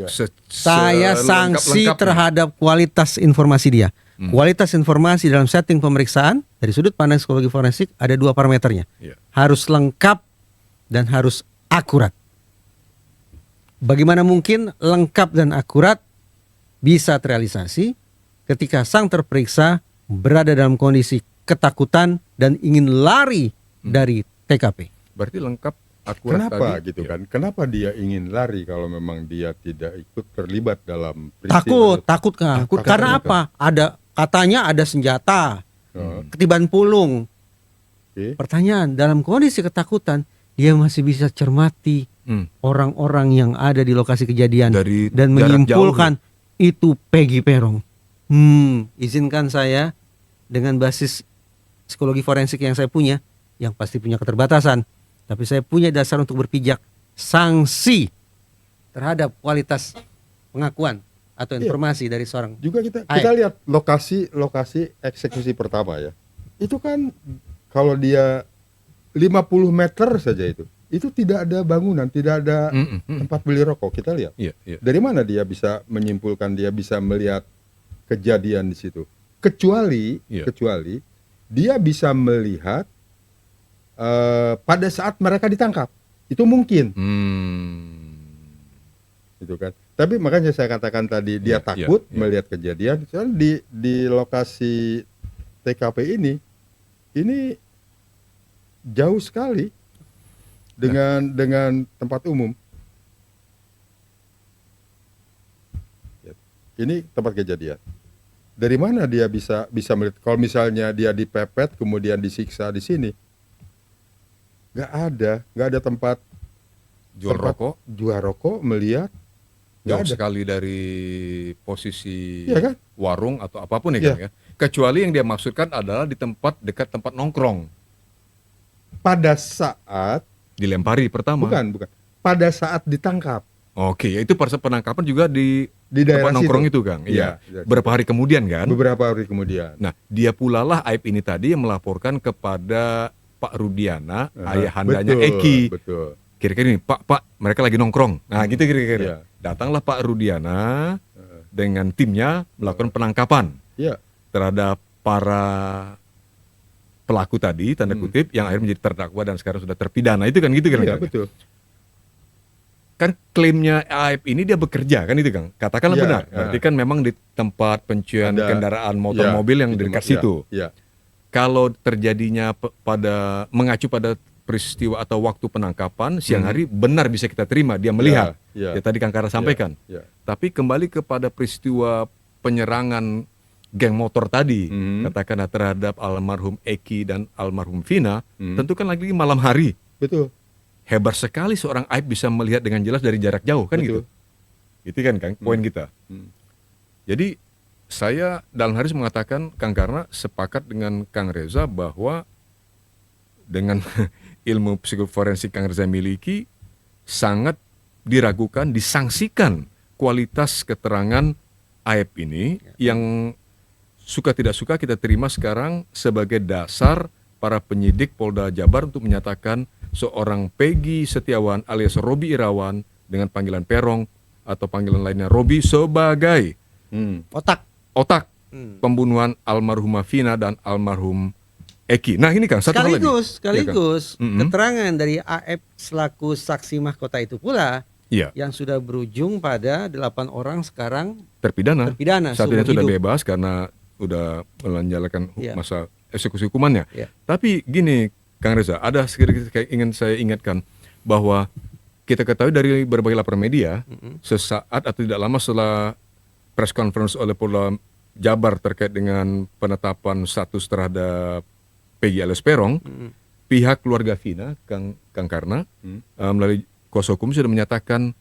Saya sanksi selengkap-lengkapnya. terhadap kualitas informasi dia. Kualitas informasi dalam setting pemeriksaan dari sudut pandang psikologi forensik ada 2 parameternya. Harus lengkap dan harus akurat. Bagaimana mungkin lengkap dan akurat bisa terrealisasi ketika sang terperiksa berada dalam kondisi ketakutan dan ingin lari dari TKP. Berarti lengkap, akurat Kenapa tadi. gitu kan? Kenapa dia ingin lari kalau memang dia tidak ikut terlibat dalam peristiwa? Takut kan? Takut Karena kenapa? apa? Katanya ada senjata, ketiban pulung. Oke. Pertanyaan, dalam kondisi ketakutan dia masih bisa cermati orang-orang yang ada di lokasi kejadian Dari dan jarak menyimpulkan itu Peggy Peron. Izinkan saya dengan basis psikologi forensik yang saya punya, yang pasti punya keterbatasan, tapi saya punya dasar untuk berpijak sanksi terhadap kualitas pengakuan atau informasi dari seorang. Juga kita Aib. lihat lokasi eksekusi pertama ya. Itu kan kalau dia 50 meter saja itu tidak ada bangunan, tidak ada tempat beli rokok. Kita lihat. Iya, iya. Dari mana dia bisa menyimpulkan, dia bisa melihat kejadian di situ? Kecuali dia bisa melihat pada saat mereka ditangkap. Itu mungkin. Gitu kan. Tapi makanya saya katakan tadi dia takut melihat kejadian. Soalnya di lokasi TKP ini jauh sekali dengan tempat umum. Ini tempat kejadian. Dari mana dia bisa melihat? Kalau misalnya dia dipepet kemudian disiksa di sini, nggak ada tempat Jual rokok, melihat. jauh Nggak ada. sekali dari posisi Iya kan? warung atau apapun ya, Iya. Kang, ya. Kecuali yang dia maksudkan adalah di dekat tempat nongkrong. Pada saat Dilempari pertama. bukan. Pada saat ditangkap Oke, ya itu proses penangkapan juga di daerah tempat nongkrong situ. itu, Kang. Iya, Iya. Berapa hari kemudian kan? Beberapa hari kemudian. Nah, dia pula lah Aib ini tadi yang melaporkan kepada Pak Rudiana, ayahandanya Betul, Eki. Betul. Kira-kira ini, Pak, mereka lagi nongkrong. Nah, gitu kira-kira. Iya. Datanglah Pak Rudiana dengan timnya melakukan penangkapan Iya. terhadap para pelaku tadi, tanda kutip, yang akhirnya menjadi terdakwa dan sekarang sudah terpidana. Itu kan gitu kan? Iya, betul. Kan klaimnya Aib ini dia bekerja kan itu, Kang? Katakanlah Iya, benar. iya. Berarti kan memang di tempat pencucian Ada- kendaraan motor mobil yang itu, di dekat iya, situ. Iya. Kalau terjadinya mengacu pada peristiwa atau waktu penangkapan siang hari, benar bisa kita terima dia melihat. Iya, iya. Ya tadi Kang Kara sampaikan. Iya. Tapi kembali kepada peristiwa penyerangan geng motor tadi, katakanlah terhadap almarhum Eki dan almarhum Vina, tentu kan lagi malam hari. Betul. Hebat sekali seorang Aib bisa melihat dengan jelas dari jarak jauh, kan Betul. gitu. Itu kan Kang, poin kita. Jadi saya dalam hari mengatakan Kang Karna sepakat dengan Kang Reza bahwa dengan ilmu psikoforensik Kang Reza miliki sangat diragukan, disangsikan kualitas keterangan Aib ini yang suka tidak suka kita terima sekarang sebagai dasar para penyidik Polda Jabar untuk menyatakan seorang Peggy Setiawan alias Robi Irawan dengan panggilan Perong atau panggilan lainnya Robi sebagai otak pembunuhan almarhumah Vina dan almarhum Eki. Nah ini kan satu hal lagi. Sekaligus Ya, Kang. keterangan dari AF selaku saksi mahkota itu pula Iya, yang sudah berujung pada 8 orang sekarang terpidana. terpidana Saat seumur ini sudah hidup. bebas karena udah menjalankan Iya. masa eksekusi hukumannya. Iya. Tapi gini Kang Reza, ada sedikit ingin saya ingatkan bahwa kita ketahui dari berbagai laporan media, sesaat atau tidak lama setelah press conference oleh Polda Jabar terkait dengan penetapan status terhadap Peggy alias Perong, pihak keluarga Vina, Kang Karna, melalui kuasa hukum sudah menyatakan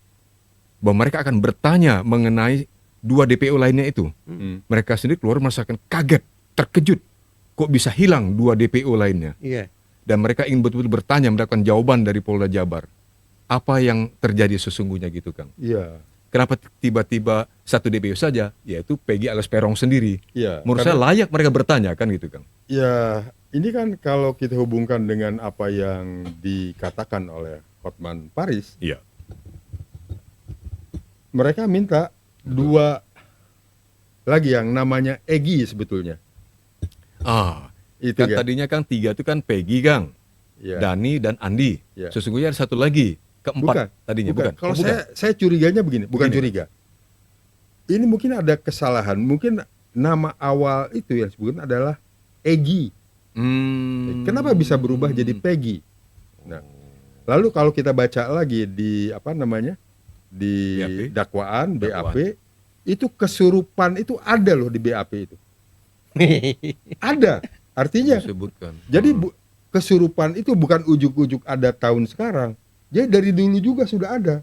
bahwa mereka akan bertanya mengenai 2 DPO lainnya itu. Mereka sendiri keluar merasakan kaget, terkejut, kok bisa hilang 2 DPO lainnya. Iya. Dan mereka ingin betul-betul bertanya, mendapatkan jawaban dari Polda Jabar. Apa yang terjadi sesungguhnya gitu, Kang? Iya. Kenapa tiba-tiba 1 DPO saja, yaitu Peggy alias Perong sendiri? Iya. Menurut saya layak mereka bertanya, kan gitu, Kang? Ya, ini kan kalau kita hubungkan dengan apa yang dikatakan oleh Hotman Paris, Iya. mereka minta 2 lagi yang namanya Egy sebetulnya. Itu Kan kan. tadinya Kang 3 itu kan Peggy, Kang, Ya. Dani dan Andi. Ya. Sesungguhnya ada 1 lagi, keempat tadinya, bukan? Kalau Oh, bukan. saya curiganya begini, bukan Begini. curiga. Ini mungkin ada kesalahan, mungkin nama awal itu yang disebutkan adalah Egy. Kenapa bisa berubah jadi Peggy? Nah, lalu kalau kita baca lagi di apa namanya di BAP. dakwaan BAP, itu kesurupan itu ada loh di BAP itu. Ada, artinya. Disebutkan. Jadi kesurupan itu bukan ujuk-ujuk ada tahun sekarang. Jadi dari dulu juga sudah ada.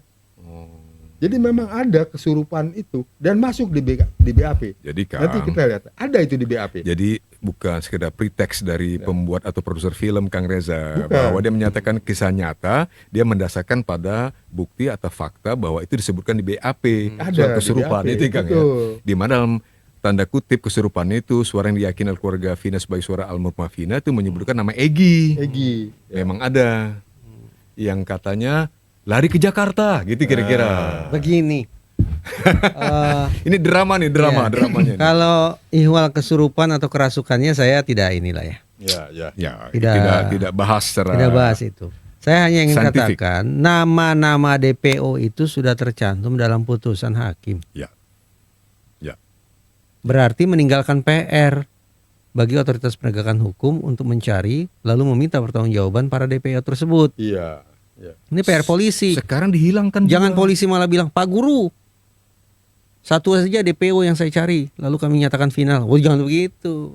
Jadi memang ada kesurupan itu dan masuk di BAP. Jadi Kang, Nanti kita lihat, ada itu di BAP. jadi bukan sekedar pretext dari pembuat atau produser film Kang Reza, Bukan. bahwa dia menyatakan kisah nyata, dia mendasarkan pada bukti atau fakta bahwa itu disebutkan di BAP, Ada suara di kesurupan BAP, itu Kang ya. betul. Di mana dalam tanda kutip kesurupan itu suara yang diyakini oleh keluarga Vina sebagai suara almarhumah Vina itu menyebutkan nama Egy. Egy. Memang ada yang katanya lari ke Jakarta gitu kira-kira. Begini. Ini drama nih, Iya. dramanya. nih. Kalau ihwal kesurupan atau kerasukannya saya tidak inilah ya. Ya. Ya, Tidak- tidak bahas secara Tidak bahas itu. Saya hanya ingin Scientific. katakan nama-nama DPO itu sudah tercantum dalam putusan hakim. Ya. Ya. Berarti meninggalkan PR bagi otoritas penegakan hukum untuk mencari lalu meminta pertanggungjawaban para DPO tersebut. Iya. Ya. Ini PR polisi. Sekarang dihilangkan Jangan juga. polisi malah bilang, "Pak Guru, satu saja DPO yang saya cari, lalu kami nyatakan final." Oh, jangan begitu.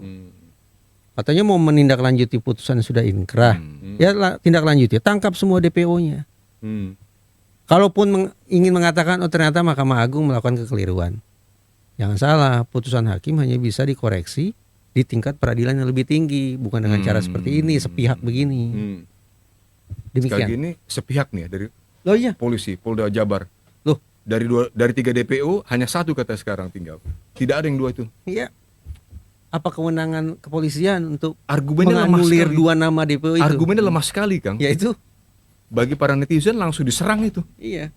Katanya mau menindaklanjuti putusan yang sudah inkrah. Ya tindak lanjuti, tangkap semua DPO-nya. Kalaupun ingin mengatakan oh ternyata Mahkamah Agung melakukan kekeliruan. Jangan salah, putusan hakim hanya bisa dikoreksi di tingkat peradilan yang lebih tinggi, bukan dengan cara seperti ini, sepihak begini. Sekali Demikian. gini sepihak nih dari Loh iya. polisi Polda Jabar. Loh, Dari 3 DPO hanya 1 kata sekarang tinggal. Tidak ada yang 2 itu. iya. Apa kewenangan kepolisian untuk Argumennya lemah menganulir sekali. 2 nama DPO itu? Argumennya lemah sekali, Kang. Ya itu. Bagi para netizen langsung diserang itu. Iya.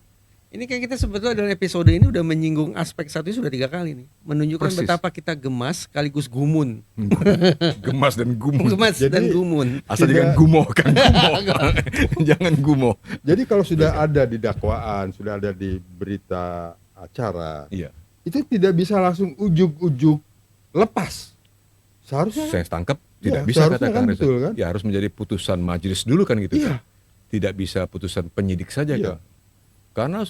Ini kan kita sebetulnya dalam episode ini udah menyinggung aspek satu sudah 3 kali nih. Menunjukkan Persis. betapa kita gemas sekaligus gumun. Gemas dan gumun. Gemas Jadi- dan gumun. Asal Tidak- jangan gumoh, Kang. Gumoh. Jangan gumoh. Jadi kalau sudah ada di dakwaan, sudah ada di berita acara, Iya. itu tidak bisa langsung ujuk-ujuk lepas. Seharusnya Saya tangkap Iya, tidak bisa seharusnya katakan kan betul, kan? Ya harus menjadi putusan majelis dulu kan gitu. Iya. Kan? Tidak bisa putusan penyidik saja Iya. kan. Karena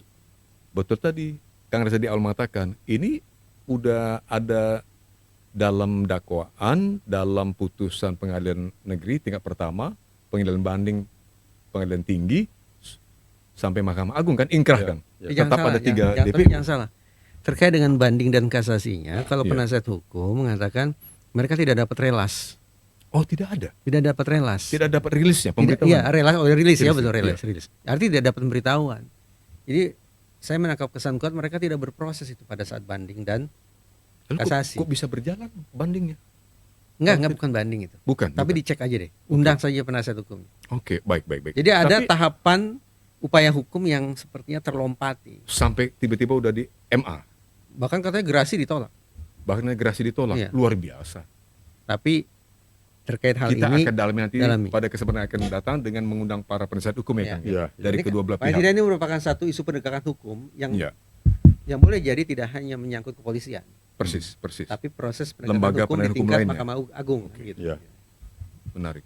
betul tadi Kang Reza di awal mengatakan ini udah ada dalam dakwaan, dalam putusan pengadilan negeri tingkat pertama, pengadilan banding, pengadilan tinggi, sampai Mahkamah Agung kan ingkrah kan. Jangan Tetap salah, ada 3 jangan, DPO. jangan salah. Terkait dengan banding dan kasasinya, kalau Iya. penasihat hukum mengatakan mereka tidak dapat relas, Oh tidak ada, tidak dapat relas. tidak dapat rilisnya Tidak, pemberitahuan. iya, rilis ya Rilis, betul, iya. rilis. Artinya tidak dapat pemberitahuan. Jadi saya menangkap kesan kuat mereka tidak berproses itu pada saat banding dan Lalu kasasi. kok bisa berjalan bandingnya? enggak bukan banding itu. Bukan. Tapi bukan. dicek aja deh. Undang saja penasihat hukum. Oke, baik. Jadi ada Tapi tahapan upaya hukum yang sepertinya terlompati. sampai tiba-tiba udah di MA, Bahkan katanya gerasi ditolak. bahkan gerasi ditolak, Iya. luar biasa. Tapi terkait hal Kita ini akan dalami nanti dalami. pada kesempatan yang akan datang dengan mengundang para penasihat hukum ya, Iya. Kang. Iya. Dari Ini kedua belah paling pihak. tidak ini merupakan satu isu penegakan hukum yang Iya, boleh jadi tidak hanya menyangkut kepolisian, persis. tapi proses penegakan Lembaga hukum di penegak hukum tingkat lainnya. Mahkamah Agung. Gitu. Iya. Menarik.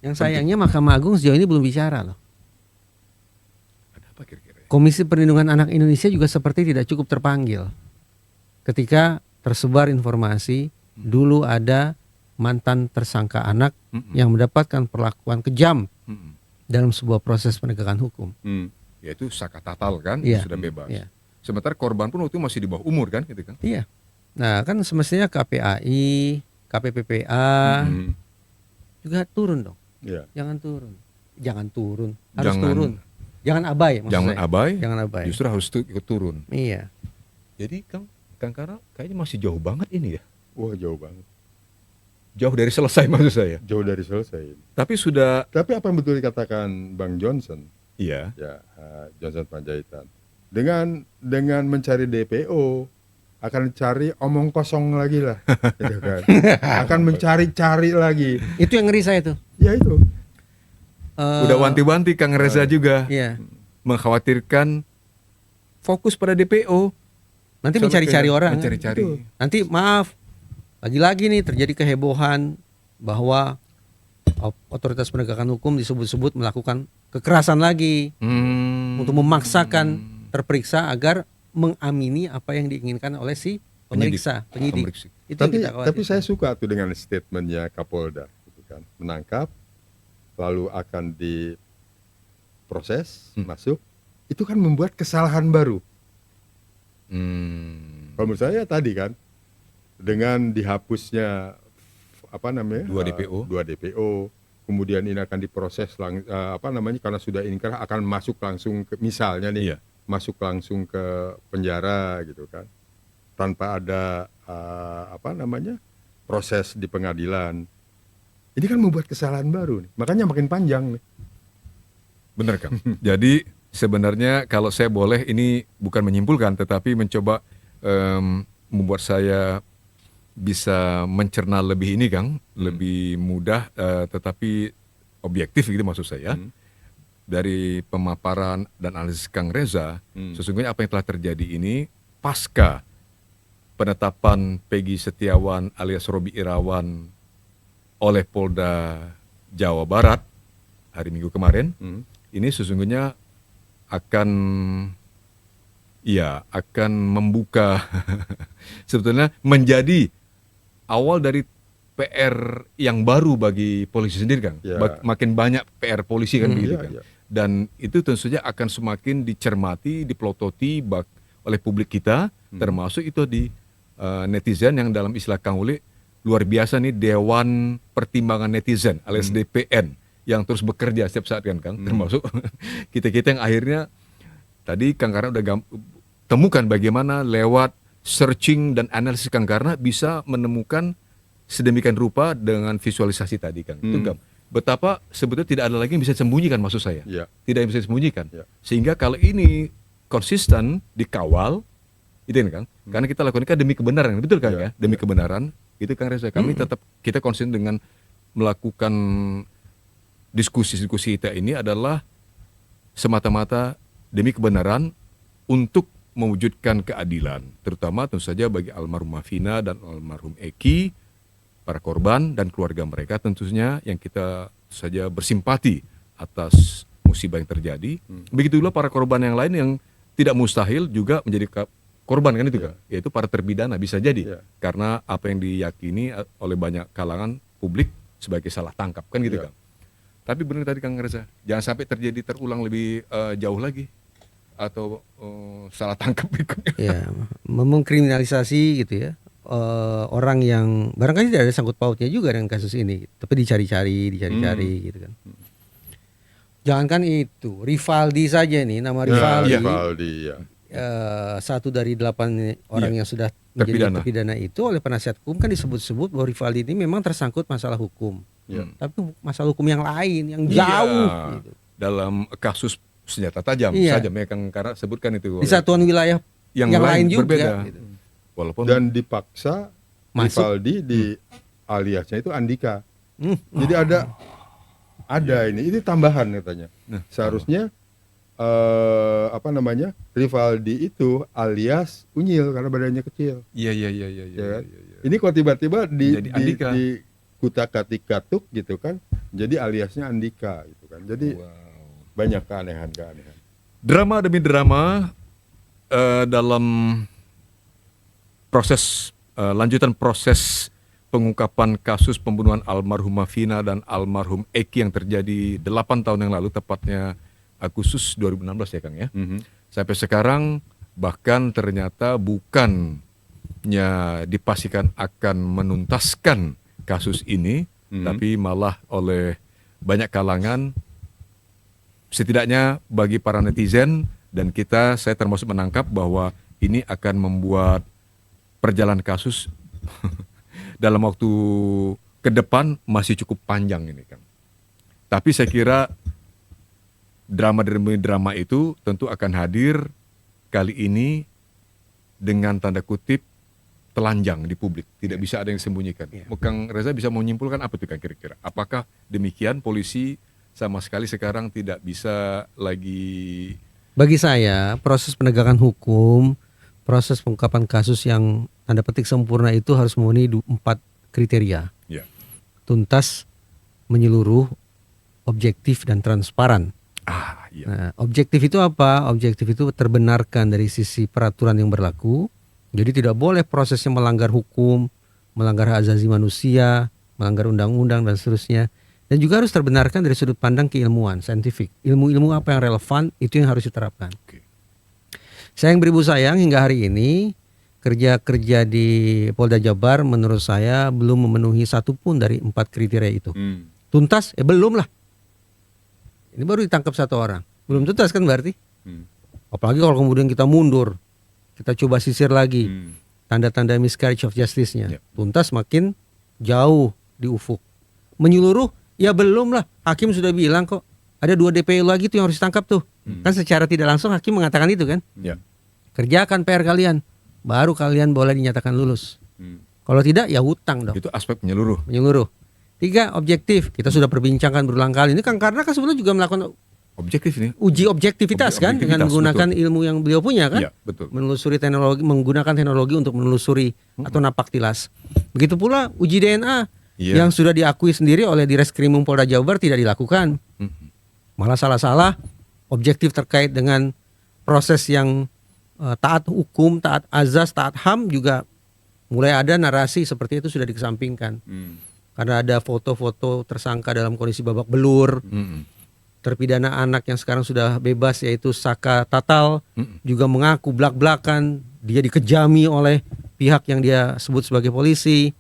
Yang sayangnya Mahkamah Agung sejauh ini belum bicara loh. Ada apa kira-kira? Komisi Perlindungan Anak Indonesia juga seperti tidak cukup terpanggil. Ketika tersebar informasi dulu ada mantan tersangka anak yang mendapatkan perlakuan kejam Mm-mm. dalam sebuah proses penegakan hukum. Yaitu saka tatal kan, Iya. sudah bebas. Iya. Sementara korban pun waktu itu masih di bawah umur kan, gitu kan? Iya. Nah, kan semestinya KPAI, KPPPA Mm. juga turun dong. Iya. Jangan turun. Harus Jangan- turun. Jangan abai maksud Jangan saya. abai, Jangan abai. justru harus ikut turun. Iya. Jadi Kang Kara kayaknya masih jauh banget ini ya. Wah, jauh banget. Jauh dari selesai maksud saya. Jauh dari selesai. Tapi sudah, Tapi apa yang betul dikatakan Bang Johnson, iya. ya Johnson Panjaitan, dengan mencari DPO akan cari omong kosong lagi lah, gitu kan. Akan mencari-cari lagi. Itu yang ngeri saya tuh. Ya itu. Udah wanti-wanti Kang Reza juga Iya. mengkhawatirkan fokus pada DPO. Nanti Sama mencari-cari kayak orang. Mencari-cari. Nanti maaf, lagi-lagi nih terjadi kehebohan bahwa otoritas penegakan hukum disebut-sebut melakukan kekerasan lagi untuk memaksakan terperiksa agar mengamini apa yang diinginkan oleh si pemeriksa, penyidik. Itu yang kita Tapi khawatirkan. saya suka tuh dengan statementnya Kapolda, gitu kan. Menangkap, lalu akan diproses, masuk. Itu kan membuat kesalahan baru. Kalau menurut saya tadi kan, dengan dihapusnya Dua DPO. dua DPO, kemudian ini akan diproses karena sudah inkrah akan masuk langsung ke, misalnya nih, Iya. masuk langsung ke penjara gitu kan, tanpa ada proses di pengadilan. Ini kan membuat kesalahan baru nih, makanya makin panjang nih. Benar Kang. Jadi sebenarnya kalau saya boleh ini bukan menyimpulkan tetapi mencoba membuat saya bisa mencerna lebih ini Kang, lebih mudah tetapi objektif gitu maksud saya. Dari pemaparan dan analisis Kang Reza, sesungguhnya apa yang telah terjadi ini pasca penetapan Peggy Setiawan alias Robi Irawan oleh Polda Jawa Barat hari Minggu kemarin, ini sesungguhnya akan membuka sebetulnya menjadi awal dari PR yang baru bagi polisi sendiri Kang. Ya. Makin banyak PR polisi kan begitu Iya, kan. iya. Dan itu tentu saja akan semakin dicermati, diplototi oleh publik kita, termasuk itu di netizen yang dalam istilah Kang Uli luar biasa nih, Dewan Pertimbangan Netizen alias DPN yang terus bekerja setiap saat kan Kang, termasuk kita-kita yang akhirnya tadi Kang Karna udah temukan bagaimana lewat searching dan analisis Kang Karna bisa menemukan sedemikian rupa dengan visualisasi tadi Kang. Itu Kang, betapa sebetulnya tidak ada lagi yang bisa disembunyikan maksud saya. Iya. Tidak yang bisa disembunyikan. Iya. Sehingga kalau ini konsisten dikawal, itu kan Kang. Karena kita lakukan ini kan demi kebenaran, betul Kang Iya. ya? Demi kebenaran, itu Kang Reza. Kami tetap kita konsisten dengan melakukan diskusi-diskusi kita ini adalah semata-mata demi kebenaran untuk mewujudkan keadilan, terutama tentu saja bagi almarhum Vina dan almarhum Eki, para korban dan keluarga mereka tentunya yang kita saja bersimpati atas musibah yang terjadi. Begitu juga para korban yang lain yang tidak mustahil juga menjadi korban kan itu kan, yaitu para terpidana bisa jadi Ya. karena apa yang diyakini oleh banyak kalangan publik sebagai salah tangkap kan gitu Ya. kan. Tapi benar tadi Kang Reza, jangan sampai terulang lebih jauh lagi atau salah tangkap berikutnya. Ya, mengkriminalisasi gitu ya. Orang yang barangkali tidak ada sangkut pautnya juga dengan kasus ini, tapi dicari-cari gitu kan. Jangankan itu, Rivaldi saja nih, nama Rivaldi, Rivaldi, ya. satu dari 8 orang yang sudah menjadi terpidana itu oleh penasihat hukum kan disebut-sebut bahwa Rivaldi ini memang tersangkut masalah hukum, tapi masalah hukum yang lain, yang jauh. Gitu. Dalam kasus senjata tajam saja, mereka karena sebutkan itu. Di satuan wilayah yang lain juga. Berbeda. Gitu. Walaupun Dan dipaksa Masuk. Rivaldi di aliasnya itu Andika. Jadi ada ini tambahan katanya. Seharusnya Rivaldi itu alias Unyil karena badannya kecil. Iya. Ya kan? Ini kok tiba-tiba Jadi Andika. di kutak-katik-katuk gitu kan. Jadi aliasnya Andika gitu kan. Jadi banyak keanehan-keanehan. Drama demi drama dalam proses lanjutan proses pengungkapan kasus pembunuhan almarhumah Vina dan almarhum Eki yang terjadi 8 tahun yang lalu, tepatnya Agustus 2016 ya Kang ya. Sampai sekarang bahkan ternyata bukannya dipastikan akan menuntaskan kasus ini, tapi malah oleh banyak kalangan, setidaknya bagi para netizen dan saya termasuk menangkap bahwa ini akan membuat perjalanan kasus dalam waktu ke depan masih cukup panjang ini kan. Tapi saya kira drama demi drama itu tentu akan hadir kali ini dengan tanda kutip telanjang di publik, tidak bisa ada yang disembunyikan. Kang Reza bisa menyimpulkan apa tuh Kang kira-kira? Apakah demikian polisi sama sekali sekarang tidak bisa lagi? Bagi saya proses penegakan hukum, proses pengungkapan kasus yang tanda petik sempurna itu harus memenuhi 4 kriteria. Ya. Tuntas, menyeluruh, objektif dan transparan. Iya. Nah, objektif itu apa? Objektif itu terbenarkan dari sisi peraturan yang berlaku. Jadi tidak boleh prosesnya melanggar hukum, melanggar hak asasi manusia, melanggar undang-undang dan seterusnya. Dan juga harus terbenarkan dari sudut pandang keilmuan, saintifik. Ilmu-ilmu apa yang relevan itu yang harus diterapkan. Sayang beribu sayang hingga hari ini kerja-kerja di Polda Jabar menurut saya belum memenuhi satupun dari 4 kriteria itu. Tuntas? Belum lah. Ini baru ditangkap 1 orang. Belum tuntas kan berarti? Apalagi kalau kemudian kita mundur, kita coba sisir lagi tanda-tanda miscarriage of justice-nya. Tuntas makin jauh di ufuk. Menyeluruh? Ya belum lah. Hakim sudah bilang kok ada 2 DPO lagi tuh yang harus ditangkap tuh. Kan secara tidak langsung hakim mengatakan itu kan. Kerjakan PR kalian, baru kalian boleh dinyatakan lulus. Kalau tidak ya hutang dong. Itu aspek menyeluruh. 3, objektif. Kita sudah perbincangkan berulang kali. Ini kan karena sebelumnya juga melakukan Objektif ini. uji objektivitas kan dengan menggunakan ilmu yang beliau punya kan. Iya, betul. Menelusuri teknologi, menggunakan teknologi untuk menelusuri atau napak tilas. Begitu pula uji DNA yang sudah diakui sendiri oleh Direskrimum Polda Jabar tidak dilakukan. Malah salah-salah objektif terkait dengan proses yang taat hukum, taat azas, taat HAM juga mulai ada narasi seperti itu sudah dikesampingkan. Karena ada foto-foto tersangka dalam kondisi babak belur. Terpidana anak yang sekarang sudah bebas yaitu Saka Tatal juga mengaku belak-belakan dia dikejami oleh pihak yang dia sebut sebagai polisi.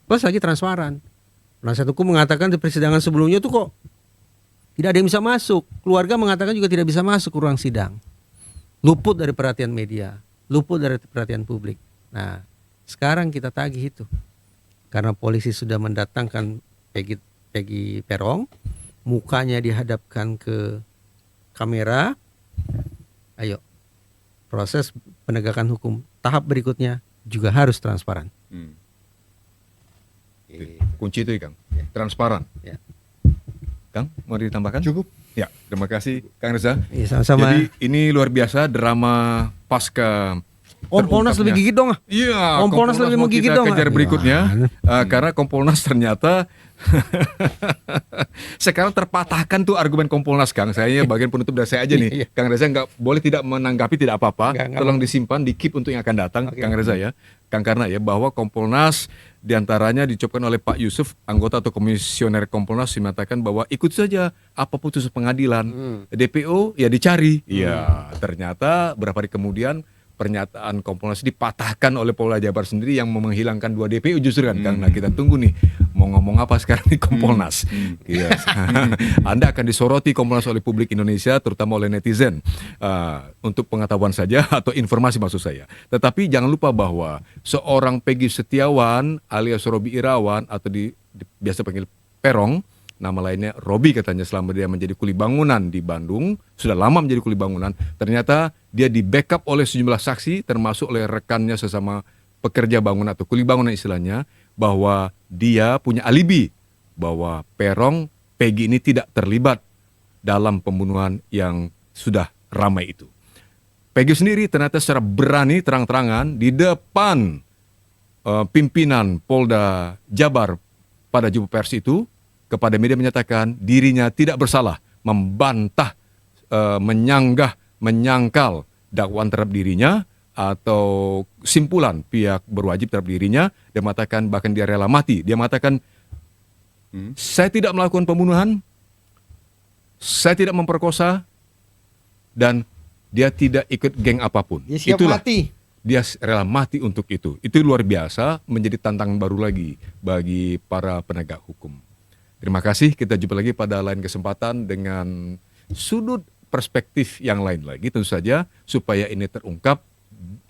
Plus lagi transparan. Penasihat hukum mengatakan di persidangan sebelumnya tuh kok tidak ada yang bisa masuk. Keluarga mengatakan juga tidak bisa masuk ke ruang sidang. Luput dari perhatian media, luput dari perhatian publik. Nah, sekarang kita tagih itu. Karena polisi sudah mendatangkan Peggy Perong, mukanya dihadapkan ke kamera. Ayo, proses penegakan hukum tahap berikutnya juga harus transparan. Kunci itu Kang, transparan. Ya. Kang, mau ditambahkan? Cukup. Ya, terima kasih Kang Reza. Sama-sama. Jadi ini luar biasa drama pasca Kompolnas lebih gigit dong. Iya, Kompolnas lebih mau menggigit kita dong. kejar berikutnya. Karena Kompolnas ternyata sekarang terpatahkan tuh argumen Kompolnas, Kang. Saya bagian penutup dari saya aja nih. Kang Reza nggak boleh tidak menanggapi, tidak apa-apa. Tolong disimpan, di keep untuk yang akan datang, Kang Reza ya. Kang, karena ya bahwa Kompolnas diantaranya diucapkan oleh Pak Yusuf, anggota atau komisioner Kompolnas, mengatakan bahwa ikut saja apa putusan pengadilan. DPO ya dicari. Ya ternyata berapa hari kemudian pernyataan Kompolnas dipatahkan oleh Polda Jabar sendiri yang mau menghilangkan 2 DPO justru kan. Karena kita tunggu nih mau ngomong apa sekarang di Kompolnas. Yes. Anda akan disoroti Kompolnas oleh publik Indonesia, terutama oleh netizen. Untuk pengetahuan saja atau informasi maksud saya. Tetapi jangan lupa bahwa seorang Peggy Setiawan alias Robi Irawan atau biasa panggil Perong, nama lainnya Robi katanya selama dia menjadi kuli bangunan di Bandung, sudah lama menjadi kuli bangunan, ternyata dia di backup oleh sejumlah saksi termasuk oleh rekannya sesama pekerja bangunan atau kuli bangunan istilahnya, bahwa dia punya alibi bahwa Perong, Peggy ini tidak terlibat dalam pembunuhan yang sudah ramai itu. Peggy sendiri ternyata secara berani terang-terangan di depan pimpinan Polda Jabar pada jumpa pers itu kepada media menyatakan dirinya tidak bersalah, membantah, menyanggah, menyangkal dakwaan terhadap dirinya atau simpulan pihak berwajib terhadap dirinya. Dia mengatakan bahkan dia rela mati. Dia mengatakan saya tidak melakukan pembunuhan, saya tidak memperkosa, dan dia tidak ikut geng apapun. Dia siap mati. Dia rela mati untuk itu. Itu luar biasa, menjadi tantangan baru lagi bagi para penegak hukum. Terima kasih, kita jumpa lagi pada lain kesempatan dengan sudut perspektif yang lain lagi tentu saja supaya ini terungkap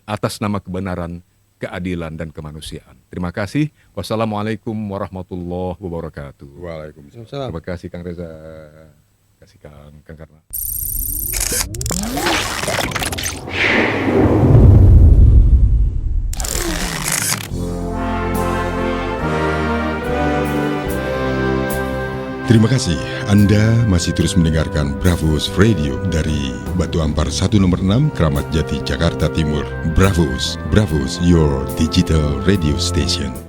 atas nama kebenaran, keadilan, dan kemanusiaan. Terima kasih. Wassalamualaikum warahmatullahi wabarakatuh. Waalaikumsalam. Terima kasih Kang Reza. Terima kasih Kang Karna. Terima kasih Anda masih terus mendengarkan Bravos Radio dari Batu Ampar 1 nomor 6 Kramat Jati Jakarta Timur. Bravos, your digital radio station.